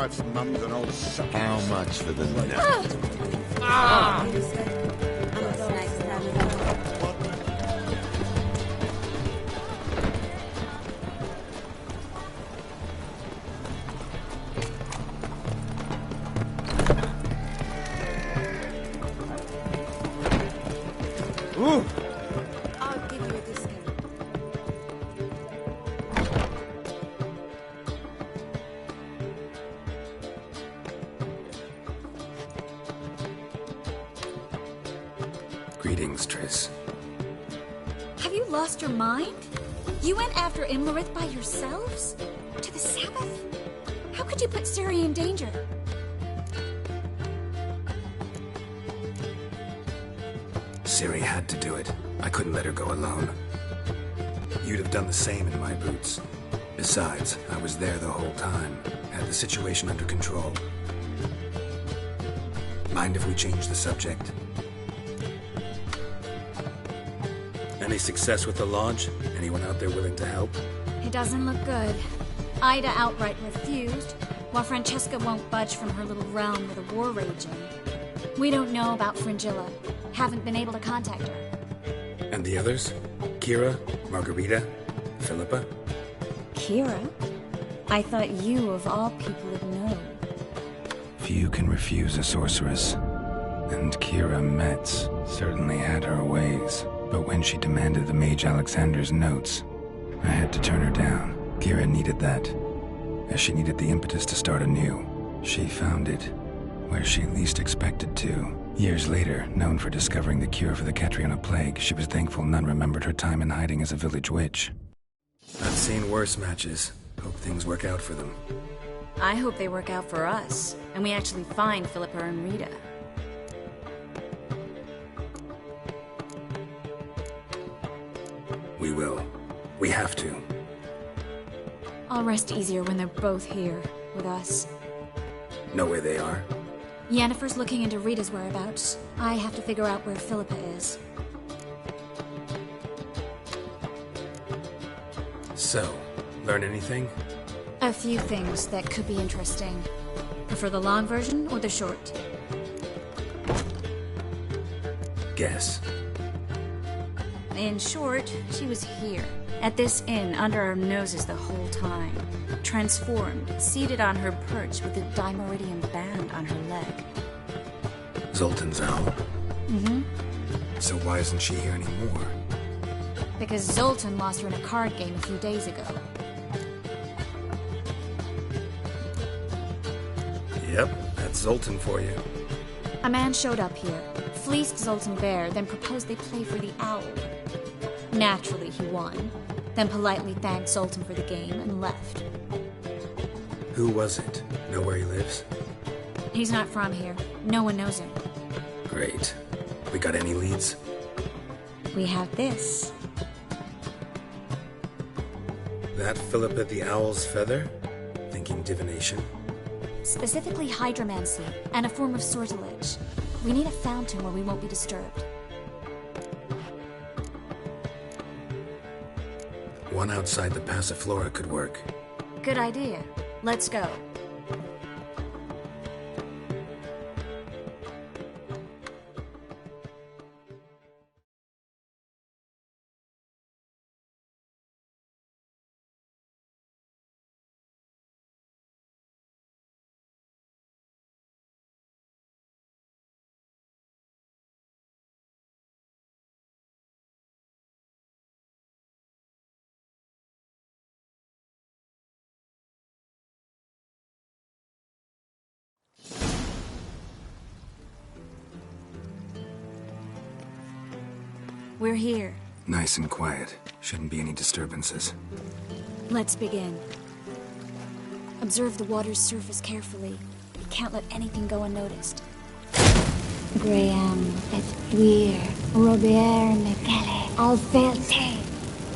wife's mum's an old sucker. How much for the nut? Ooh! I'll give you a discount. Greetings, Triss. Have you lost your mind? You went after Imlerith by yourselves? To the Sabbath? How could you put Ciri in danger? Ciri had to do it. I couldn't let her go alone. You'd have done the same in my boots. Besides, I was there the whole time. Had the situation under control. Mind if we change the subject? Any success with the launch? Anyone out there willing to help? It doesn't look good. Ida outright refused, while Francesca won't budge from her little realm with a war raging. We don't know about Fringilla. Haven't been able to contact her. And the others? Kira? Margarita? Philippa? Kira? I thought you, of all people, would know. Few can refuse a sorceress. And Kira Metz certainly had her ways. But when she demanded the Mage Alexander's notes, I had to turn her down. Kira needed that, as she needed the impetus to start anew. She found it where she least expected to. Years later, known for discovering the cure for the Catriona plague, she was thankful none remembered her time in hiding as a village witch. I've seen worse matches. Hope things work out for them. I hope they work out for us, and we actually find Philippa and Rita. We will. We have to. I'll rest easier when they're both here, with us. Know where they are? Yennefer's looking into Rita's whereabouts. I have to figure out where Philippa is. So, learn anything? A few things that could be interesting. Prefer the long version or the short? Guess. In short, she was here, at this inn, under our noses the whole time. Transformed, seated on her perch with a dimeridian band on her leg. Zoltan's owl? Mm-hmm. So why isn't she here anymore? Because Zoltan lost her in a card game a few days ago. Yep, that's Zoltan for you. A man showed up here, fleeced Zoltan bare, then proposed they play for the owl. Naturally, he won, then politely thanked Zoltan for the game and left. Who was it? Know where he lives? He's not from here. No one knows him. Great. We got any leads? We have this. That Philippa the Owl's feather? Thinking divination? Specifically hydromancy, and a form of sortilege. We need a fountain where we won't be disturbed. One outside the Passiflora could work. Good idea. Let's go. We're here. Nice and quiet. Shouldn't be any disturbances. Let's begin. Observe the water's surface carefully. We can't let anything go unnoticed. Graham et thuir, Robert Mekele, Alfelte.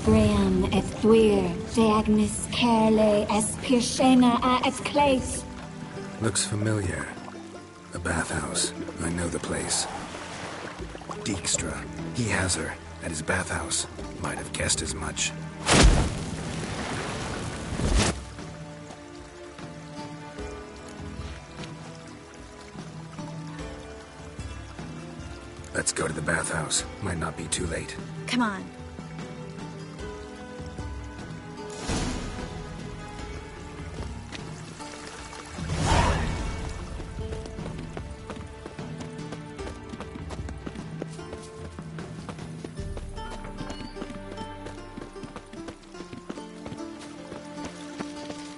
Graham et thuir, de Agnes Kerle, es Pirshena a et Clace. Looks familiar. The bathhouse. I know the place. Dijkstra. He has her. At his bathhouse. Might have guessed as much. Let's go to the bathhouse. Might not be too late. Come on.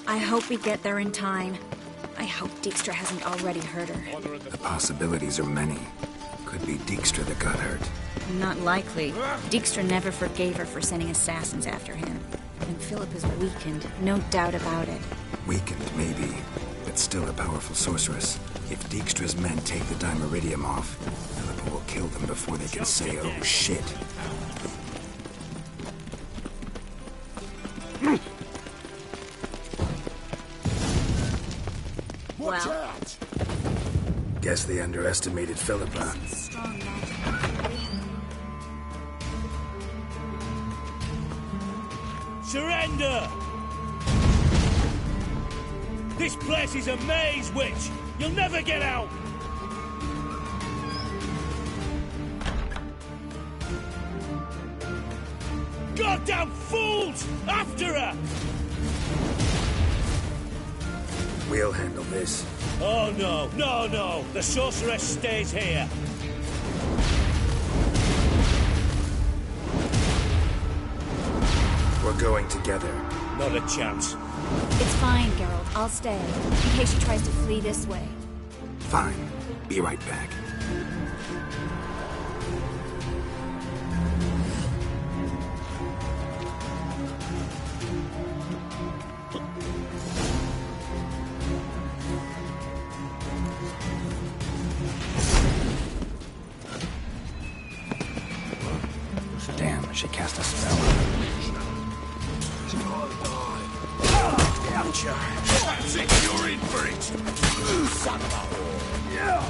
I hope we get there in time. I hope Dijkstra hasn't already hurt her. The possibilities are many. Could be Dijkstra that got hurt. Not likely. Dijkstra never forgave her for sending assassins after him. And Philip is weakened, no doubt about it. Weakened, maybe, but still a powerful sorceress. If Dijkstra's men take the Dimeridium off, Philip will kill them before they can say, oh shit. Well, guess they underestimated Philippa. Surrender! This place is a maze, witch! You'll never get out! Goddamn fools! After her! We'll handle this. Oh no, no, no! The sorceress stays here! We're going together. Not a chance. It's fine, Geralt. I'll stay, in case she tries to flee this way. Fine. Be right back. Damn, she cast a spell. Gotcha! That's it, you're in for it! Son of a... Yeah!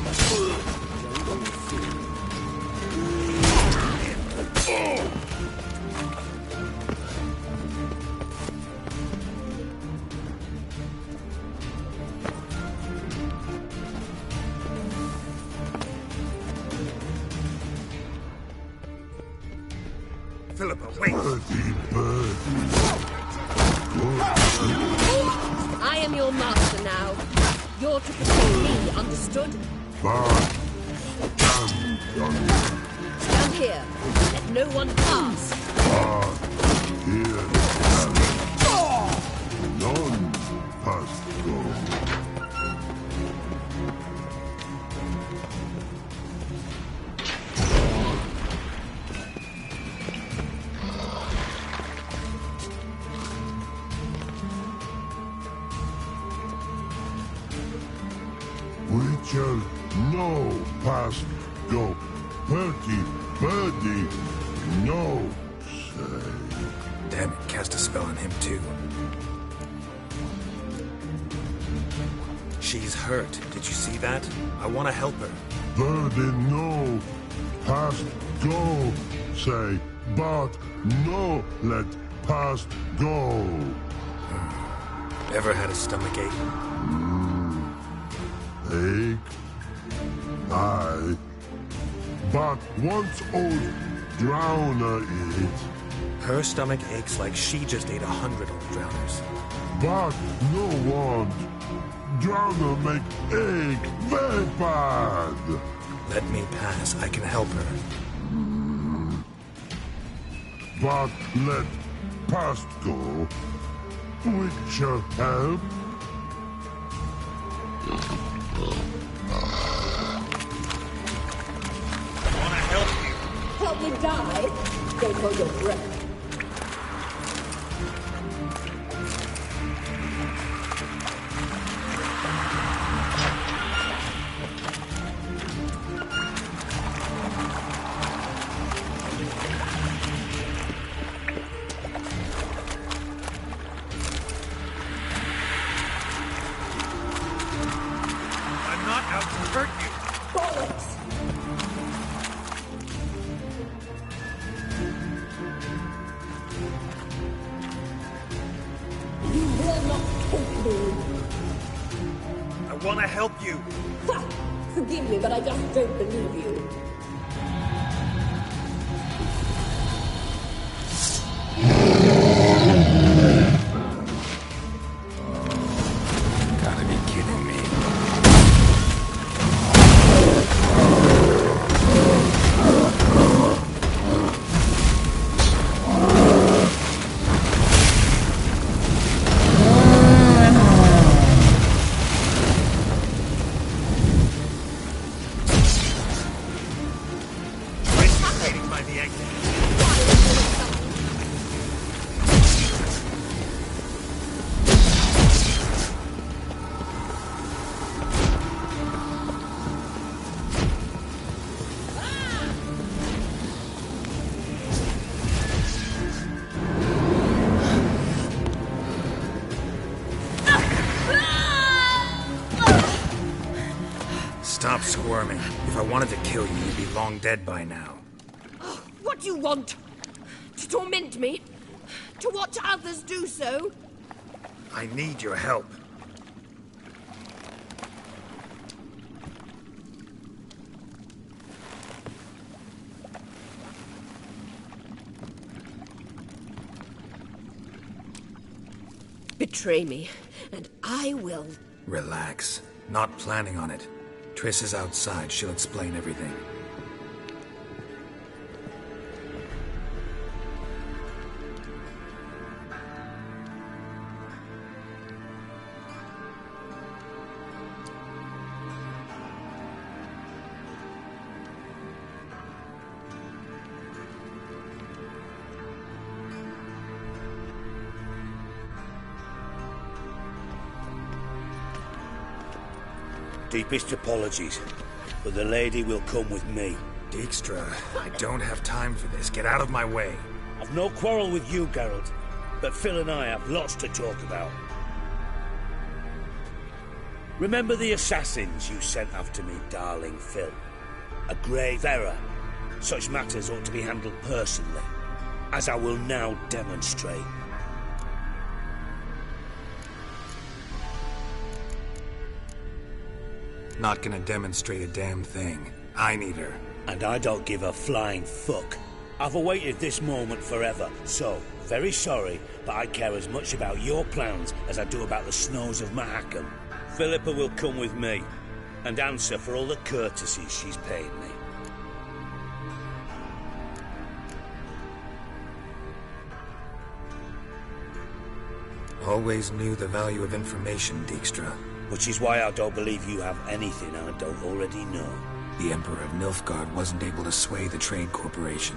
Philippa, wait! I am your master now. You're to protect me, understood? Stand here. Let no one pass. None must go. Witcher, no past go. Bertie, birdie, no say. Damn it, cast a spell on him too. She's hurt. Did you see that? I want to help her. Birdie, no past go say. But no let past go. Ever had a stomachache? Ache? Aye. But once old drowner eat. Her stomach aches like she just ate 100 old drowners. But no want. Drowner make ache very bad. Let me pass. I can help her. But let past go. Witcher help. Wanna help you? Help me die? Don't hold your breath. I want to help you. Ha! Forgive me, but I just don't believe you. Stop squirming. If I wanted to kill you, you'd be long dead by now. Oh, what do you want? To torment me? To watch others do so? I need your help. Betray me, and I will. Relax. Not planning on it. Triss is outside. She'll explain everything. Deepest apologies, but the lady will come with me. Dijkstra, I don't have time for this. Get out of my way. I've no quarrel with you, Geralt, but Phil and I have lots to talk about. Remember the assassins you sent after me, darling Phil? A grave error. Such matters ought to be handled personally, as I will now demonstrate. Not gonna demonstrate a damn thing. I need her. And I don't give a flying fuck. I've awaited this moment forever, so, very sorry, but I care as much about your plans as I do about the snows of Mahakam. Philippa will come with me, and answer for all the courtesies she's paid me. Always knew the value of information, Dijkstra. Which is why I don't believe you have anything I don't already know. The Emperor of Nilfgaard wasn't able to sway the Trade Corporation.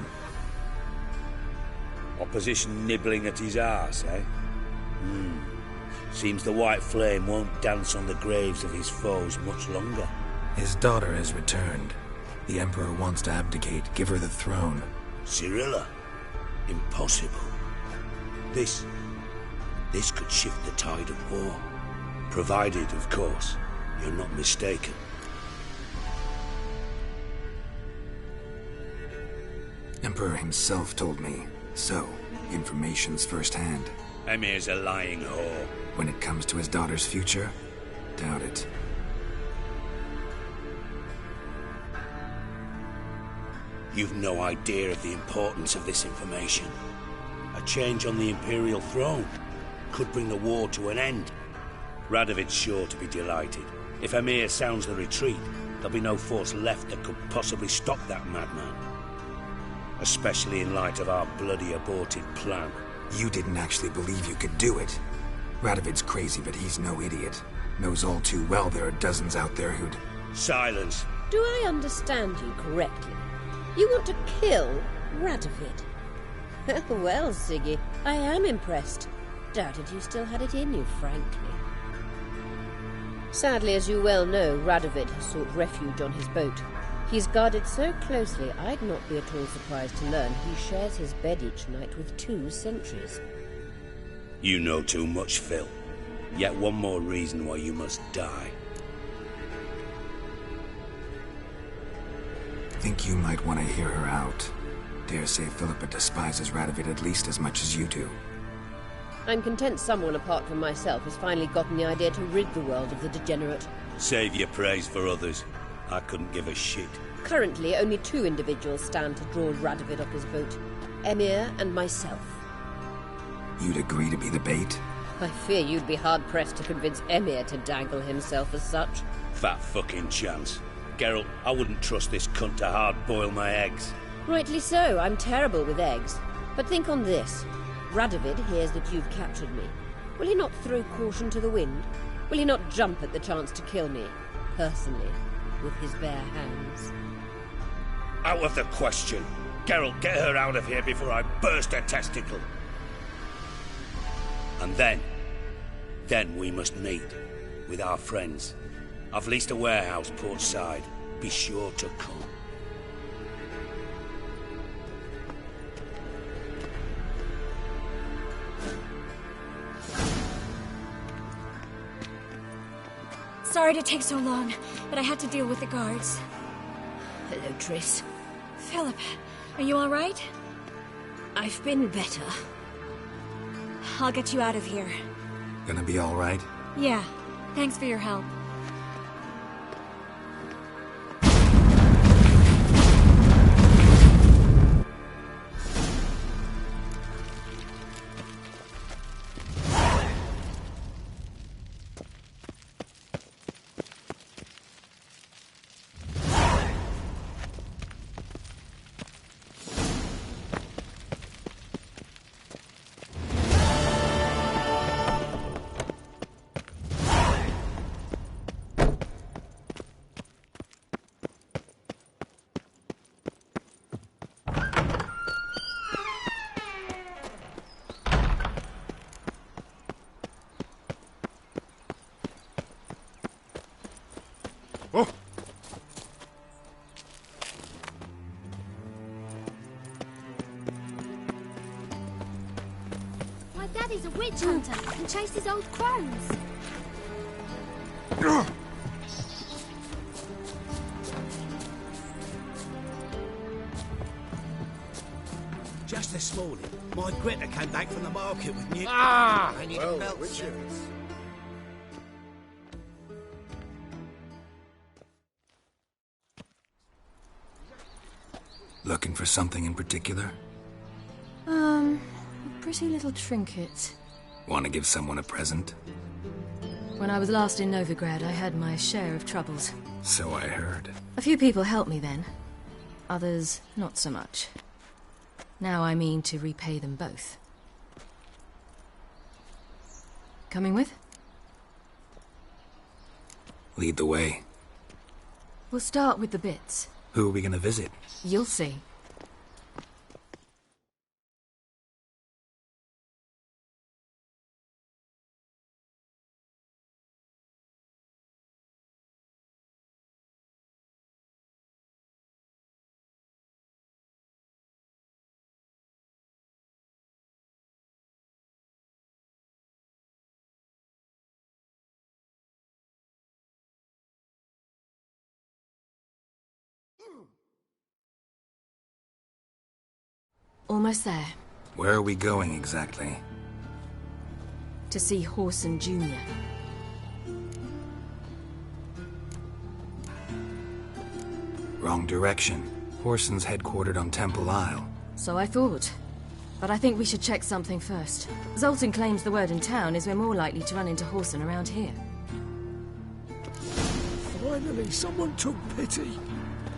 Opposition nibbling at his arse, eh? Seems the White Flame won't dance on the graves of his foes much longer. His daughter has returned. The Emperor wants to abdicate, give her the throne. Cirilla? Impossible. This could shift the tide of war. Provided, of course, you're not mistaken. Emperor himself told me. So, information's firsthand. Emir's a lying whore. When it comes to his daughter's future, doubt it. You've no idea of the importance of this information. A change on the Imperial throne could bring the war to an end. Radovid's sure to be delighted. If Emir sounds the retreat, there'll be no force left that could possibly stop that madman. Especially in light of our bloody aborted plan. You didn't actually believe you could do it. Radovid's crazy, but he's no idiot. Knows all too well there are dozens out there who'd... Silence! Do I understand you correctly? You want to kill Radovid? Well, Siggy, I am impressed. Doubted you still had it in you, frankly. Sadly, as you well know, Radovid has sought refuge on his boat. He's guarded so closely, I'd not be at all surprised to learn he shares his bed each night with 2 sentries. You know too much, Phil. Yet one more reason why you must die. Think you might want to hear her out. Dare say Philippa despises Radovid at least as much as you do. I'm content someone apart from myself has finally gotten the idea to rid the world of the degenerate. Save your praise for others. I couldn't give a shit. Currently, only 2 individuals stand to draw Radovid off his boat. Emir and myself. You'd agree to be the bait? I fear you'd be hard-pressed to convince Emir to dangle himself as such. Fat fucking chance. Geralt, I wouldn't trust this cunt to hard-boil my eggs. Rightly so, I'm terrible with eggs. But think on this. Radovid hears that you've captured me. Will he not throw caution to the wind? Will he not jump at the chance to kill me, personally, with his bare hands? Out of the question. Geralt, get her out of here before I burst her testicle. And then we must meet with our friends. I've leased a warehouse port side. Be sure to come. Sorry to take so long, but I had to deal with the guards. Hello, Triss. Philip, are you all right? I've been better. I'll get you out of here. Gonna be all right? Yeah, thanks for your help. Daddy's a witch hunter and chases old crones. Just this morning, my Greta came back from the market with new... I need well, a belt witches. set. Looking for something in particular? A pretty little trinket. Want to give someone a present? When I was last in Novigrad, I had my share of troubles. So I heard. A few people helped me then. Others, not so much. Now I mean to repay them both. Coming with? Lead the way. We'll start with the bits. Who are we gonna visit? You'll see. Almost there. Where are we going exactly? To see Horson Jr. Wrong direction. Horson's headquartered on Temple Isle. So I thought. But I think we should check something first. Zoltan claims the word in town is we're more likely to run into Horson around here. Finally, someone took pity.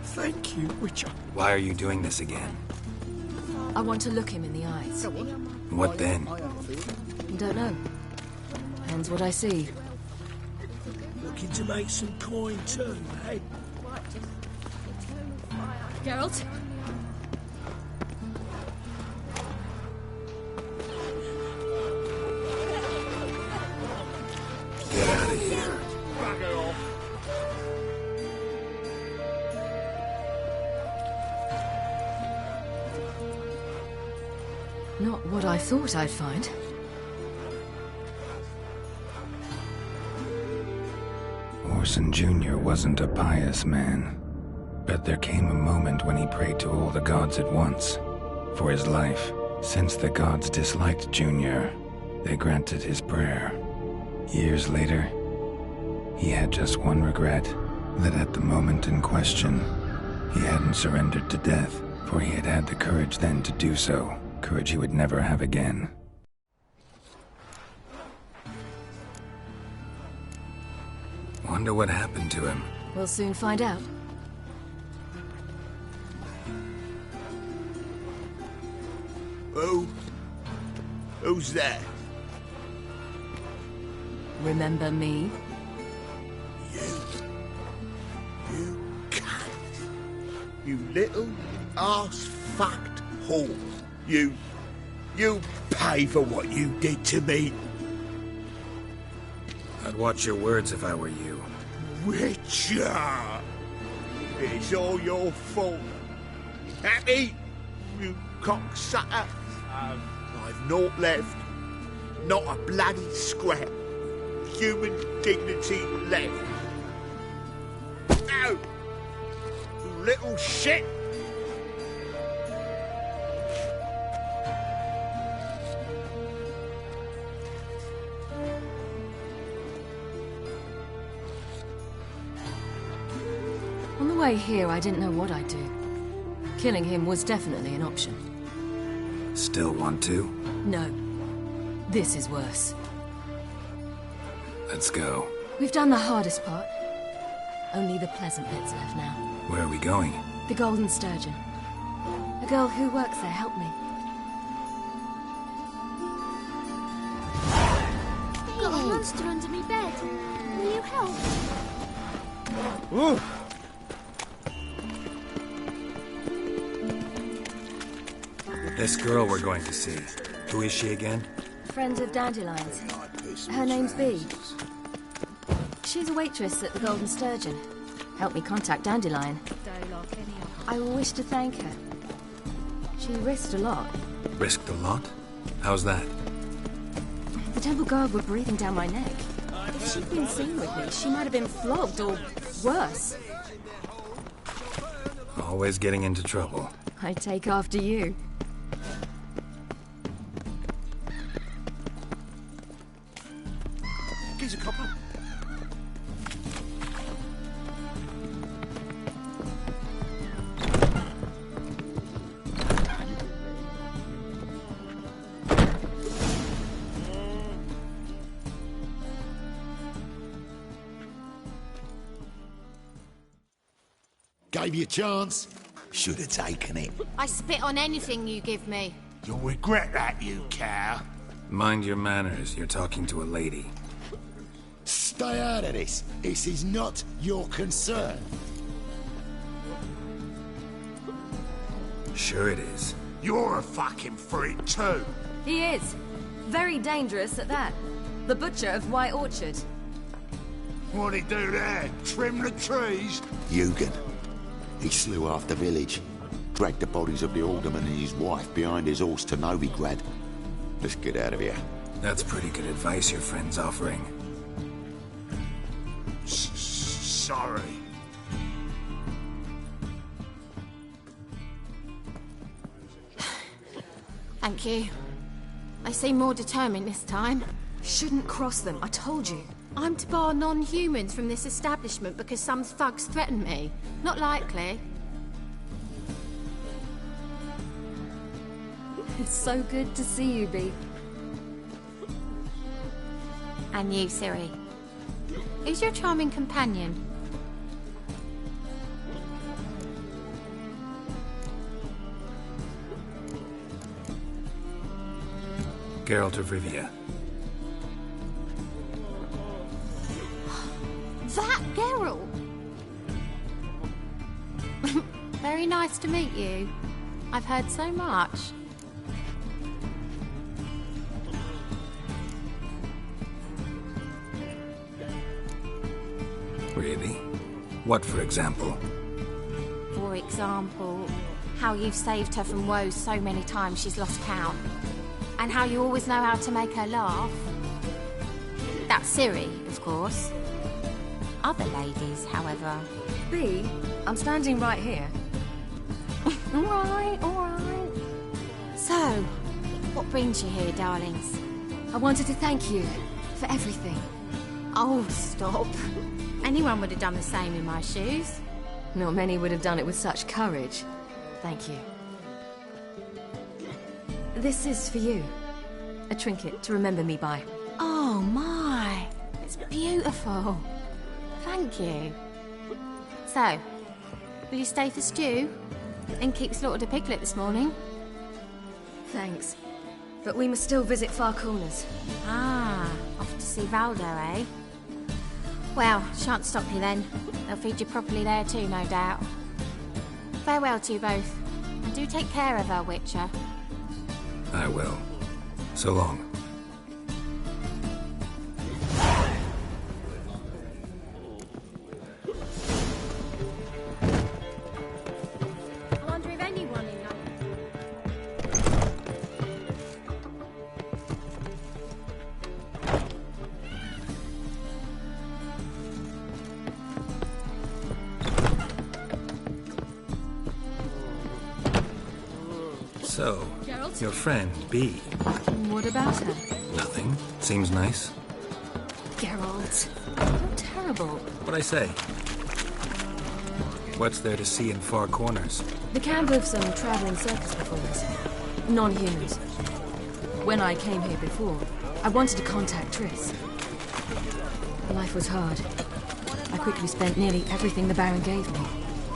Thank you, Witcher. Why are you doing this again? I want to look him in the eyes. What then? Don't know. Depends what I see. Looking to make some coin too, eh? Geralt? Get out of here. Bugger off. Not what I thought I'd find. Horson Jr. wasn't a pious man, but there came a moment when he prayed to all the gods at once for his life. Since the gods disliked Jr., they granted his prayer. Years later, he had just one regret, that at the moment in question, he hadn't surrendered to death, for he had had the courage then to do so, courage he would never have again. Wonder what happened to him. We'll soon find out. Who's there? Remember me? You cunt. You little ass-fucked whore. You pay for what you did to me. I'd watch your words if I were you. Witcher! It's all your fault. Happy? You cocksucker? I've naught left. Not a bloody scrap. Human dignity left. little shit! On the way here, I didn't know what I'd do. Killing him was definitely an option. Still want to? No. This is worse. Let's go. We've done the hardest part. Only the pleasant bits left now. Where are we going? The Golden Sturgeon. A girl who works there helped me. Got a monster under me bed. Will you help? Ooh. This girl we're going to see. Who is she again? Friend of Dandelion's. Her name's Bee. She's a waitress at the Golden Sturgeon. Helped me contact Dandelion. I wish to thank her. She risked a lot. Risked a lot? How's that? The temple guard were breathing down my neck. If she'd been seen with me, she might have been flogged or worse. Always getting into trouble. I take after you. Here's a copper. Gave you a chance. Should have taken it. I spit on anything you give me. You'll regret that, you cow. Mind your manners. You're talking to a lady. Stay out of this. This is not your concern. Sure it is. You're a fucking freak too. He is. Very dangerous at that. The butcher of White Orchard. What'd he do there? Trim the trees? Eugen. He slew half the village. Dragged the bodies of the alderman and his wife behind his horse to Novigrad. Let's get out of here. That's pretty good advice your friend's offering. Sorry. Thank you. I seem more determined this time. Shouldn't cross them, I told you. I'm to bar non-humans from this establishment because some thugs threaten me. Not likely. It's so good to see you, Bee. And you, Ciri. Who's your charming companion? Geralt of Rivia. That Geralt! Very nice to meet you. I've heard so much. Really? What, for example? For example, how you've saved her from woes so many times she's lost count. And how you always know how to make her laugh. That's Ciri, of course. Other ladies, however. Bee, I'm standing right here. All right. So, what brings you here, darlings? I wanted to thank you for everything. Oh, stop. Anyone would have done the same in my shoes. Not many would have done it with such courage. Thank you. This is for you. A trinket to remember me by. Oh, my. It's beautiful. Thank you. So, will you stay for stew? And keep slaughtered a piglet this morning? Thanks. But we must still visit Far Corners. Ah, off to see Valdo, eh? Well, shan't stop you then. They'll feed you properly there too, no doubt. Farewell to you both. And do take care of her, Witcher. I will. So long. I wonder if anyone in So, Geralt? your friend, B. What about her? Nothing. Seems nice. Geralt. You're terrible. What'd I say? What's there to see in far corners? The camp of some traveling circus performers. Non-humans. When I came here before, I wanted to contact Triss. Life was hard. I quickly spent nearly everything the Baron gave me.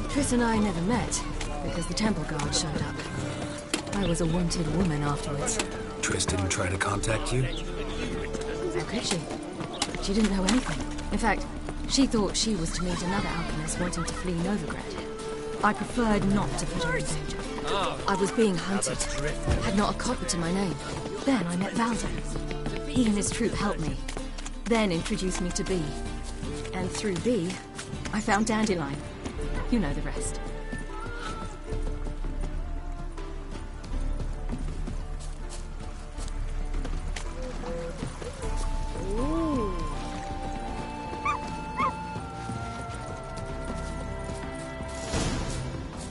Triss and I never met, because the temple guard showed up. I was a wanted woman afterwards. Triss didn't try to contact you? How could she? She didn't know anything. In fact, she thought she was to meet another alchemist wanting to flee Novigrad. I preferred not to put her in danger. I was being hunted. Had not a copper to my name. Then I met Valda. He and his troop helped me. Then introduced me to B. And through B, I found Dandelion. You know the rest.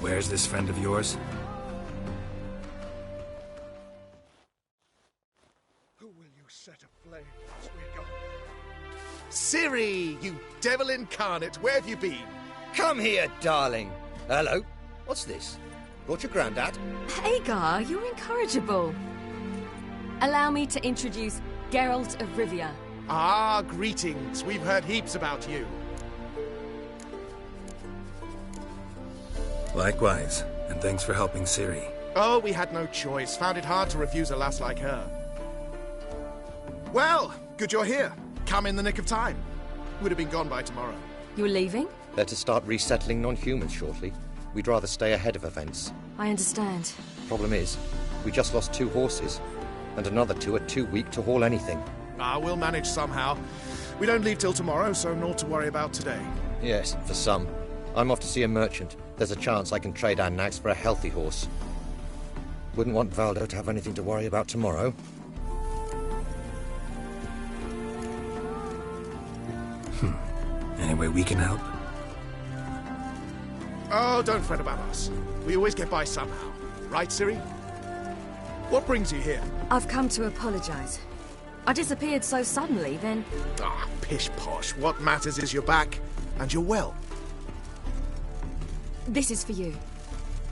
Where's this friend of yours? Who will you set aflame once we're gone? Ciri, you devil incarnate, where have you been? Come here, darling. Hello. What's this? Brought your granddad? Hagar, you're incorrigible. Allow me to introduce Geralt of Rivia. Ah, greetings. We've heard heaps about you. Likewise, and thanks for helping Ciri. Oh, we had no choice. Found it hard to refuse a lass like her. Well, good you're here. Come in the nick of time. Would have been gone by tomorrow. You're leaving? They're to start resettling non-humans shortly. We'd rather stay ahead of events. I understand. Problem is, we just lost 2 horses, and another 2 are too weak to haul anything. Ah, we'll manage somehow. We don't leave till tomorrow, so naught to worry about today. Yes, for some. I'm off to see a merchant. There's a chance I can trade our nags for a healthy horse. Wouldn't want Valdo to have anything to worry about tomorrow. Any way we can help? Oh, don't fret about us. We always get by somehow. Right, Ciri? What brings you here? I've come to apologize. I disappeared so suddenly, then... Ah, pish-posh. What matters is you're back, and you're well. This is for you.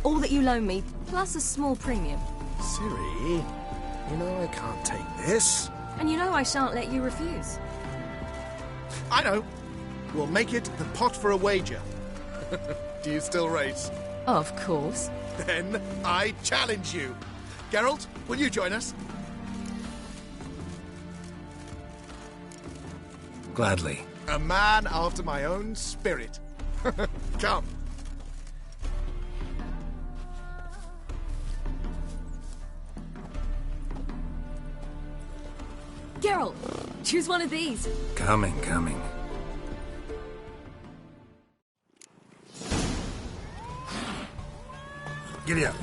All that you loan me, plus a small premium. Ciri, you know I can't take this. And you know I shan't let you refuse. I know. We'll make it the pot for a wager. Do you still race? Of course. Then I challenge you. Geralt, will you join us? Gladly. A man after my own spirit. Come. Geralt, choose one of these. Coming. Giddy up.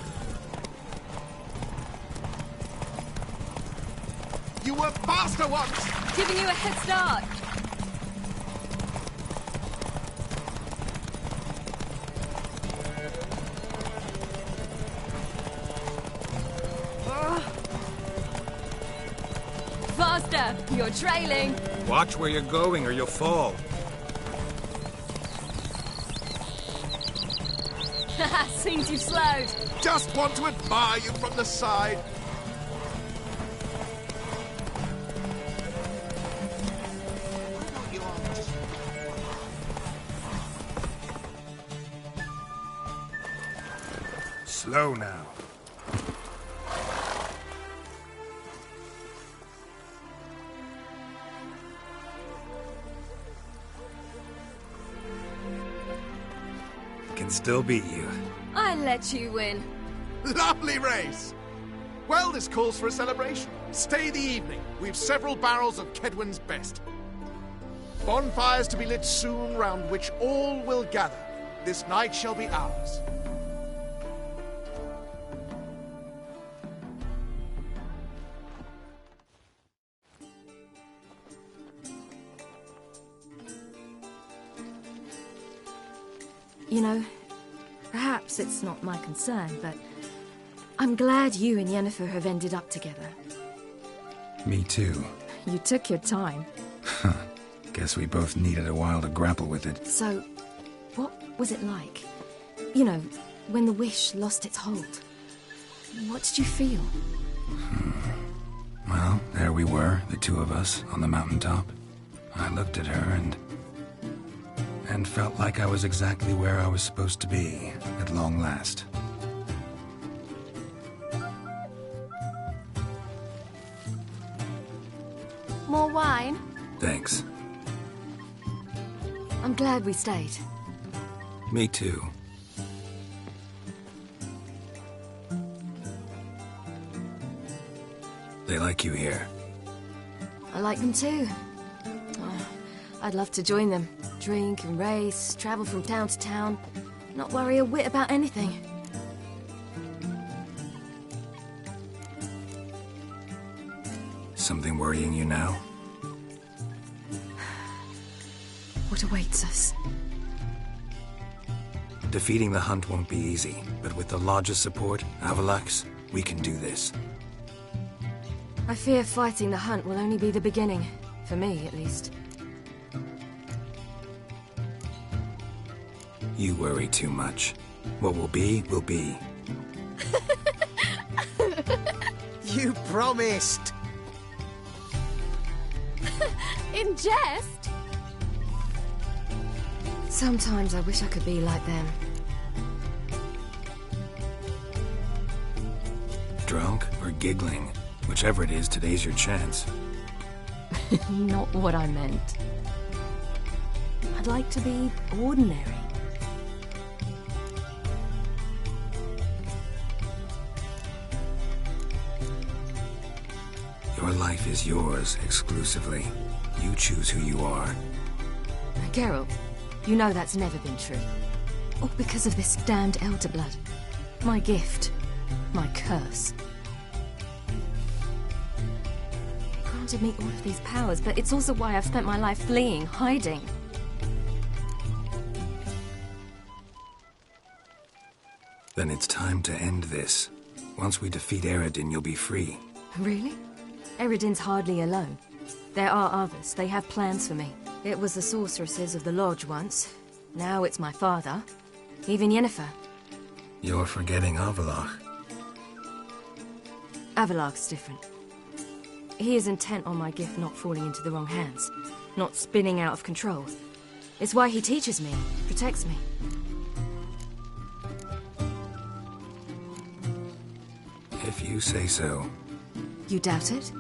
You were faster once! Giving you a head start. Faster! You're trailing. Watch where you're going or you'll fall. Seems you've slowed. Just want to admire you from the side. Slow now. Can still beat you. I let you win. Lovely race! Well, this calls for a celebration. Stay the evening. We've several barrels of Kedwin's best. Bonfires to be lit soon, round which all will gather. This night shall be ours. You know, perhaps it's not my concern, but I'm glad you and Yennefer have ended up together. Me too. You took your time. Guess we both needed a while to grapple with it. So, what was it like? You know, when the wish lost its hold. What did you feel? Well, there we were, the two of us, on the mountaintop. I looked at her and felt like I was exactly where I was supposed to be, at long last. More wine? Thanks. I'm glad we stayed. Me too. They like you here. I like them too. Oh, I'd love to join them. Drink and race, travel from town to town. Not worry a whit about anything. Something worrying you now? What awaits us? Defeating the hunt won't be easy, but with the Lodge's support, Avalax, we can do this. I fear fighting the hunt will only be the beginning. For me, at least. You worry too much. What will be, will be. You promised! In jest? Sometimes I wish I could be like them. Drunk or giggling? Whichever it is, today's your chance. Not what I meant. I'd like to be ordinary. Your life is yours, exclusively. You choose who you are. Geralt, you know that's never been true. All because of this damned elder blood. My gift. My curse. It granted me all of these powers, but it's also why I've spent my life fleeing, hiding. Then it's time to end this. Once we defeat Eredin, you'll be free. Really? Eredin's hardly alone. There are others. They have plans for me. It was the sorceresses of the Lodge once. Now it's my father. Even Yennefer. You're forgetting Avallac'h. Avallac'h's different. He is intent on my gift not falling into the wrong hands. Not spinning out of control. It's why he teaches me, protects me. If you say so. You doubt it?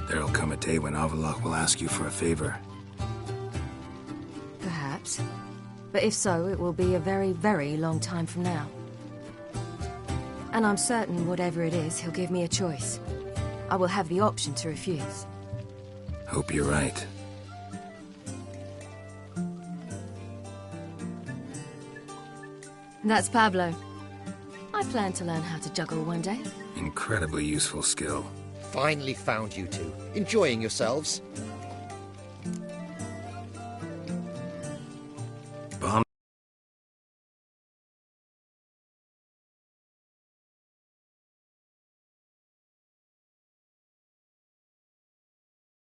There'll come a day when Avallac'h will ask you for a favor. Perhaps. But if so, it will be a very, very long time from now. And I'm certain whatever it is, he'll give me a choice. I will have the option to refuse. Hope you're right. That's Pablo. I plan to learn how to juggle one day. Incredibly useful skill. Finally found you two. Enjoying yourselves?